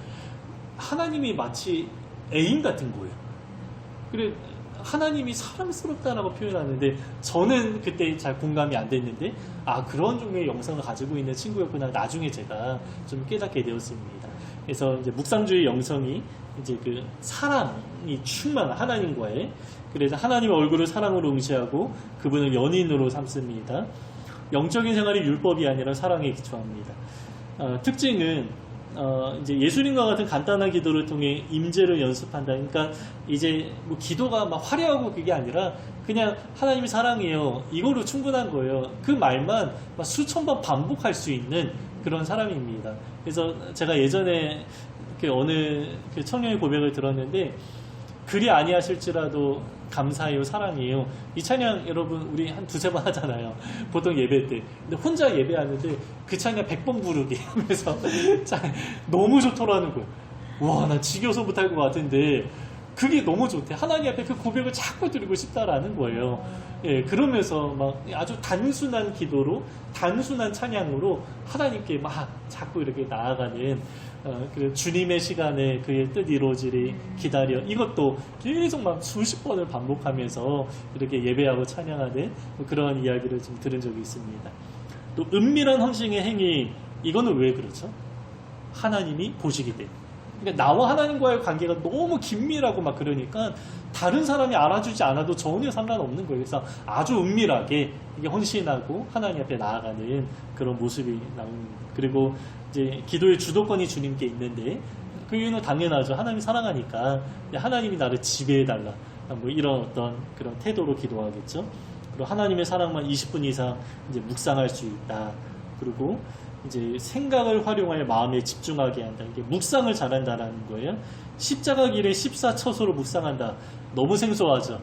하나님이 마치 애인 같은 거예요. 그래 하나님이 사랑스럽다라고 표현하는데 저는 그때 잘 공감이 안 됐는데 그런 종류의 영성을 가지고 있는 친구였구나 나중에 제가 좀 깨닫게 되었습니다. 그래서 이제 묵상주의 영성이 이제 그 사랑이 충만한 하나님과의 그래서 하나님의 얼굴을 사랑으로 응시하고 그분을 연인으로 삼습니다. 영적인 생활이 율법이 아니라 사랑에 기초합니다. 특징은 이제 예수님과 같은 간단한 기도를 통해 임재를 연습한다. 그러니까 이제 뭐 기도가 막 화려하고 그게 아니라 그냥 하나님이 사랑해요. 이거로 충분한 거예요. 그 말만 막 수천 번 반복할 수 있는 그런 사람입니다. 그래서 제가 예전에 어느 그 청년의 고백을 들었는데 그리 아니하실지라도 감사해요, 사랑해요. 이 찬양 여러분 우리 한 두세 번 하잖아요. 보통 예배 때. 근데 혼자 예배하는데 그 찬양 100번 부르기 하면서 너무 좋더라는 거예요. 와, 나 지겨워서 못할 것 같은데 그게 너무 좋대. 하나님 앞에 그 고백을 자꾸 드리고 싶다라는 거예요. 예, 그러면서 막 아주 단순한 기도로, 단순한 찬양으로 하나님께 막 자꾸 이렇게 나아가는 그 주님의 시간에 그의 뜻 이루어지리 기다려. 이것도 계속 막 수십 번을 반복하면서 이렇게 예배하고 찬양하는 그런 이야기를 좀 들은 적이 있습니다. 또 은밀한 헌신의 행위, 이거는 왜 그렇죠? 하나님이 보시기 때문에. 그러니까 나와 하나님과의 관계가 너무 긴밀하고 막 그러니까 다른 사람이 알아주지 않아도 전혀 상관없는 거예요. 그래서 아주 은밀하게 이게 헌신하고 하나님 앞에 나아가는 그런 모습이 나옵니다. 그리고 이제 기도의 주도권이 주님께 있는데 그 이유는 당연하죠. 하나님이 사랑하니까 하나님이 나를 지배해달라. 뭐 이런 어떤 그런 태도로 기도하겠죠. 그리고 하나님의 사랑만 20분 이상 이제 묵상할 수 있다. 그리고 이제 생각을 활용하여 마음에 집중하게 한다. 이게 묵상을 잘한다라는 거예요. 십자가 길에 14처소로 묵상한다. 너무 생소하죠.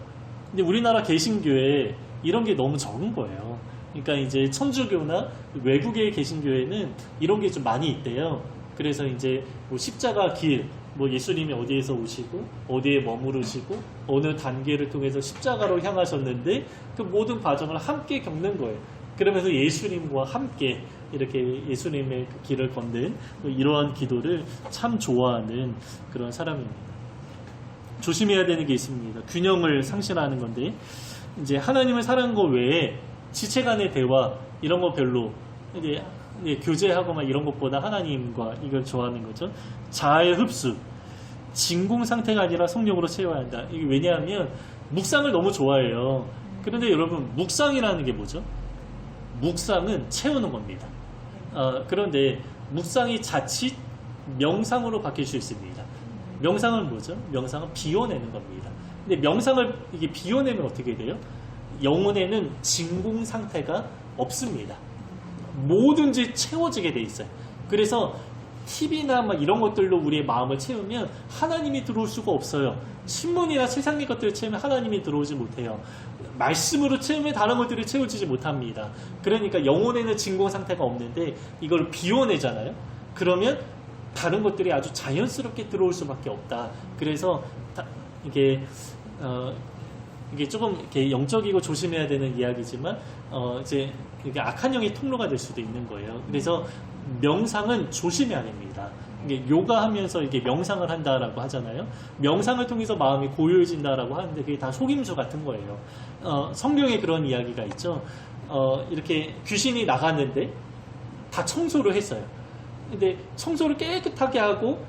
근데 우리나라 개신교에 이런 게 너무 적은 거예요. 그러니까 이제 천주교나 외국의 개신교에는 이런 게 좀 많이 있대요. 그래서 이제 뭐 십자가 길, 뭐 예수님이 어디에서 오시고 어디에 머무르시고 어느 단계를 통해서 십자가로 향하셨는데 그 모든 과정을 함께 겪는 거예요. 그러면서 예수님과 함께 이렇게 예수님의 그 길을 걷는 이러한 기도를 참 좋아하는 그런 사람입니다. 조심해야 되는 게 있습니다. 균형을 상실하는 건데 이제 하나님을 사랑하는 것 외에 지체 간의 대화 이런 거 별로 이제 교제하고 막 이런 것보다 하나님과 이걸 좋아하는 거죠. 자아의 흡수, 진공 상태가 아니라 성령으로 채워야 한다. 이게 왜냐하면 묵상을 너무 좋아해요. 그런데 여러분 묵상이라는 게 뭐죠? 묵상은 채우는 겁니다. 그런데 묵상이 자칫 명상으로 바뀔 수 있습니다. 명상은 뭐죠? 명상은 비워내는 겁니다. 근데 명상을 이게 비워내면 어떻게 돼요? 영혼에는 진공 상태가 없습니다. 뭐든지 채워지게 돼 있어요. 그래서 TV나 막 이런 것들로 우리의 마음을 채우면 하나님이 들어올 수가 없어요. 신문이나 세상의 것들을 채우면 하나님이 들어오지 못해요. 말씀으로 채우면 다른 것들이 채워지지 못합니다. 그러니까 영혼에는 진공 상태가 없는데 이걸 비워내잖아요. 그러면 다른 것들이 아주 자연스럽게 들어올 수밖에 없다. 그래서 이게 조금 이렇게 영적이고 조심해야 되는 이야기지만 이제 이게 악한 영의 통로가 될 수도 있는 거예요. 그래서 명상은 조심해야 됩니다. 이게 요가하면서 이게 명상을 한다라고 하잖아요. 명상을 통해서 마음이 고요해진다라고 하는데 그게 다 속임수 같은 거예요. 성경에 그런 이야기가 있죠. 이렇게 귀신이 나갔는데 다 청소를 했어요. 근데 청소를 깨끗하게 하고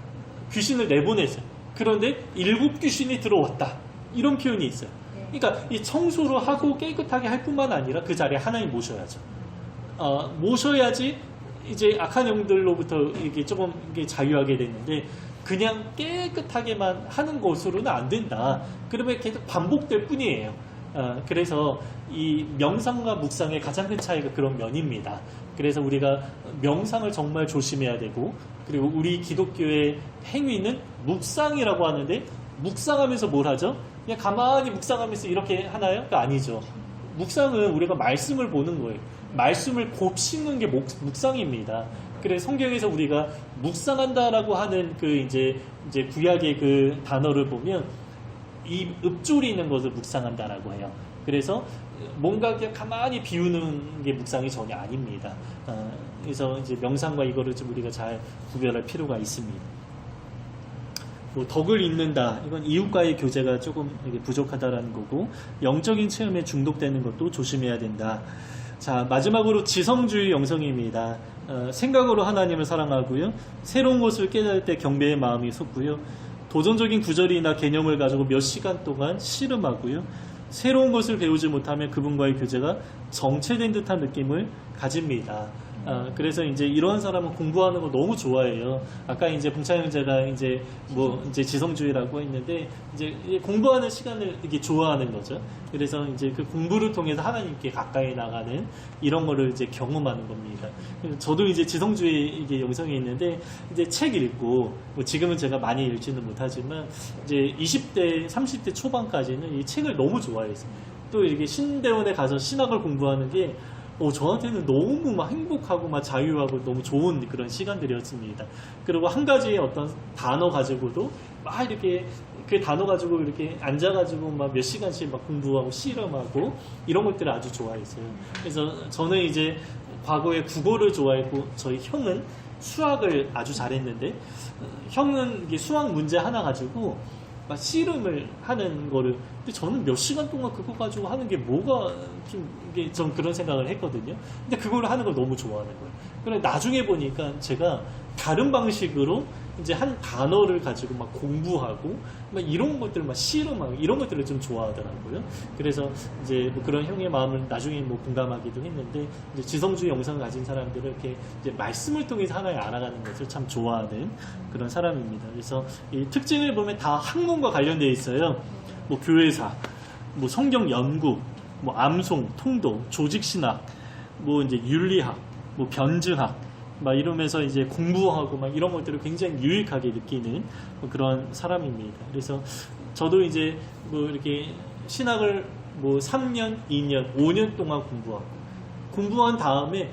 귀신을 내보냈어요. 그런데 7 귀신이 들어왔다. 이런 표현이 있어요. 그러니까 이 청소를 하고 깨끗하게 할 뿐만 아니라 그 자리에 하나님 모셔야죠. 모셔야지 이제 악한 영들로부터 이게 조금 이게 자유하게 되는데 그냥 깨끗하게만 하는 것으로는 안 된다. 그러면 계속 반복될 뿐이에요. 그래서 이 명상과 묵상의 가장 큰 차이가 그런 면입니다. 그래서 우리가 명상을 정말 조심해야 되고 그리고 우리 기독교의 행위는 묵상이라고 하는데 묵상하면서 뭘 하죠? 그냥 가만히 묵상하면서 이렇게 하나요? 그거 아니죠. 묵상은 우리가 말씀을 보는 거예요. 말씀을 곱씹는 게 묵상입니다. 그래서 성경에서 우리가 묵상한다라고 하는 그 이제 구약의 그 단어를 보면 이 읊조리는 것을 묵상한다라고 해요. 그래서 뭔가 그냥 가만히 비우는 게 묵상이 전혀 아닙니다. 그래서 이제 명상과 이거를 좀 우리가 잘 구별할 필요가 있습니다. 뭐 덕을 잇는다. 이건 이웃과의 교제가 조금 이게 부족하다라는 거고, 영적인 체험에 중독되는 것도 조심해야 된다. 자, 마지막으로 지성주의 영성입니다. 생각으로 하나님을 사랑하고요. 새로운 것을 깨달을 때 경배의 마음이 솟고요. 도전적인 구절이나 개념을 가지고 몇 시간 동안 씨름하고요. 새로운 것을 배우지 못하면 그분과의 교제가 정체된 듯한 느낌을 가집니다. 그래서 이제 이런 사람은 공부하는 거 너무 좋아해요. 아까 이제 봉찬 형제가 이제 지성주의라고 했는데, 이제 공부하는 시간을 이게 좋아하는 거죠. 그래서 이제 그 공부를 통해서 하나님께 가까이 나가는 이런 거를 이제 경험하는 겁니다. 저도 이제 지성주의 이게 영성이 있는데, 이제 책 읽고, 뭐 지금은 제가 많이 읽지는 못하지만, 이제 20대, 30대 초반까지는 이 책을 너무 좋아했어요. 또 이렇게 신대원에 가서 신학을 공부하는 게 저한테는 너무 막 행복하고 막 자유하고 너무 좋은 그런 시간들이었습니다. 그리고 한 가지의 어떤 단어 가지고도 막 이렇게 그 단어 가지고 이렇게 앉아가지고 막 몇 시간씩 막 공부하고 씨름하고 이런 것들을 아주 좋아했어요. 그래서 저는 이제 과거에 국어를 좋아했고, 저희 형은 수학을 아주 잘했는데, 형은 이게 수학 문제 하나 가지고 막 씨름을 하는 거를, 근데 저는 몇 시간 동안 그거 가지고 하는 게 뭐가 좀 이게 전 그런 생각을 했거든요. 근데 그걸 하는 걸 너무 좋아하는 거예요. 그래 나중에 보니까 제가 다른 방식으로 이제 한 단어를 가지고 막 공부하고 막 이런 것들 막 씨름하고 이런 것들을 좀 좋아하더라고요. 그래서 이제 뭐 그런 형의 마음을 나중에 뭐 공감하기도 했는데, 이제 지성주의 영성을 가진 사람들은 이렇게 이제 말씀을 통해서 하나님 알아가는 것을 참 좋아하는 그런 사람입니다. 그래서 이 특징을 보면 다 학문과 관련되어 있어요. 뭐 교회사, 뭐 성경 연구, 뭐 암송, 통독, 조직신학, 뭐 이제 윤리학, 뭐 변증학, 막 이러면서 이제 공부하고 막 이런 것들을 굉장히 유익하게 느끼는 뭐 그런 사람입니다. 그래서 저도 이제 뭐 이렇게 신학을 뭐 3년, 2년, 5년 동안 공부한 다음에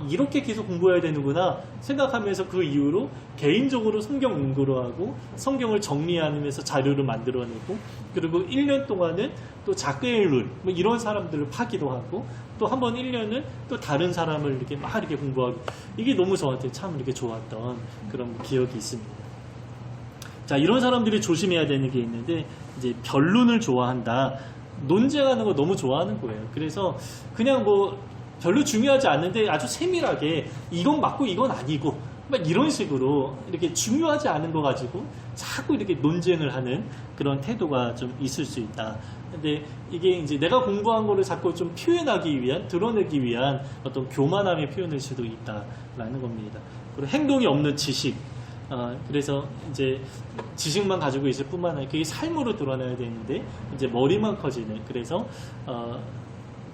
이렇게 계속 공부해야 되는구나 생각하면서 그 이후로 개인적으로 성경 연구를 하고 성경을 정리하면서 자료를 만들어내고, 그리고 1년 동안은 또 자크엘룰 뭐 이런 사람들을 파기도 하고, 또 한 번 1년은 또 다른 사람을 이렇게 막 이렇게 공부하고, 이게 너무 저한테 참 이렇게 좋았던 그런 기억이 있습니다. 자, 이런 사람들이 조심해야 되는 게 있는데, 이제 변론을 좋아한다. 논쟁하는 거 너무 좋아하는 거예요. 그래서 그냥 뭐 별로 중요하지 않는데 아주 세밀하게 이건 맞고 이건 아니고 막 이런 식으로 이렇게 중요하지 않은 거 가지고 자꾸 이렇게 논쟁을 하는 그런 태도가 좀 있을 수 있다. 근데 이게 이제 내가 공부한 거를 자꾸 좀 표현하기 위한, 드러내기 위한 어떤 교만함의 표현일 수도 있다라는 겁니다. 그리고 행동이 없는 지식. 그래서 이제 지식만 가지고 있을 뿐만 아니라 그게 삶으로 드러나야 되는데 이제 머리만 커지는, 그래서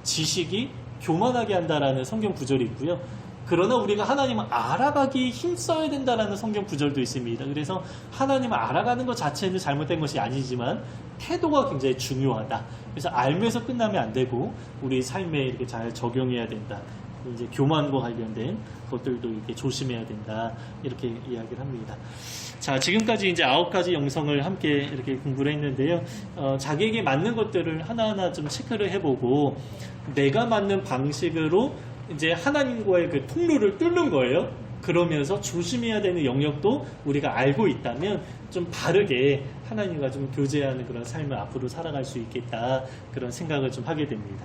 지식이 교만하게 한다라는 성경 구절이 있고요. 그러나 우리가 하나님을 알아가기 힘써야 된다라는 성경 구절도 있습니다. 그래서 하나님을 알아가는 것 자체는 잘못된 것이 아니지만 태도가 굉장히 중요하다. 그래서 알면서 끝나면 안 되고 우리 삶에 이렇게 잘 적용해야 된다. 이제 교만과 관련된 것들도 이렇게 조심해야 된다. 이렇게 이야기를 합니다. 자, 지금까지 이제 9가지 영성을 함께 이렇게 공부를 했는데요. 자기에게 맞는 것들을 하나하나 좀 체크를 해보고 내가 맞는 방식으로 이제 하나님과의 그 통로를 뚫는 거예요. 그러면서 조심해야 되는 영역도 우리가 알고 있다면 좀 바르게 하나님과 좀 교제하는 그런 삶을 앞으로 살아갈 수 있겠다. 그런 생각을 좀 하게 됩니다.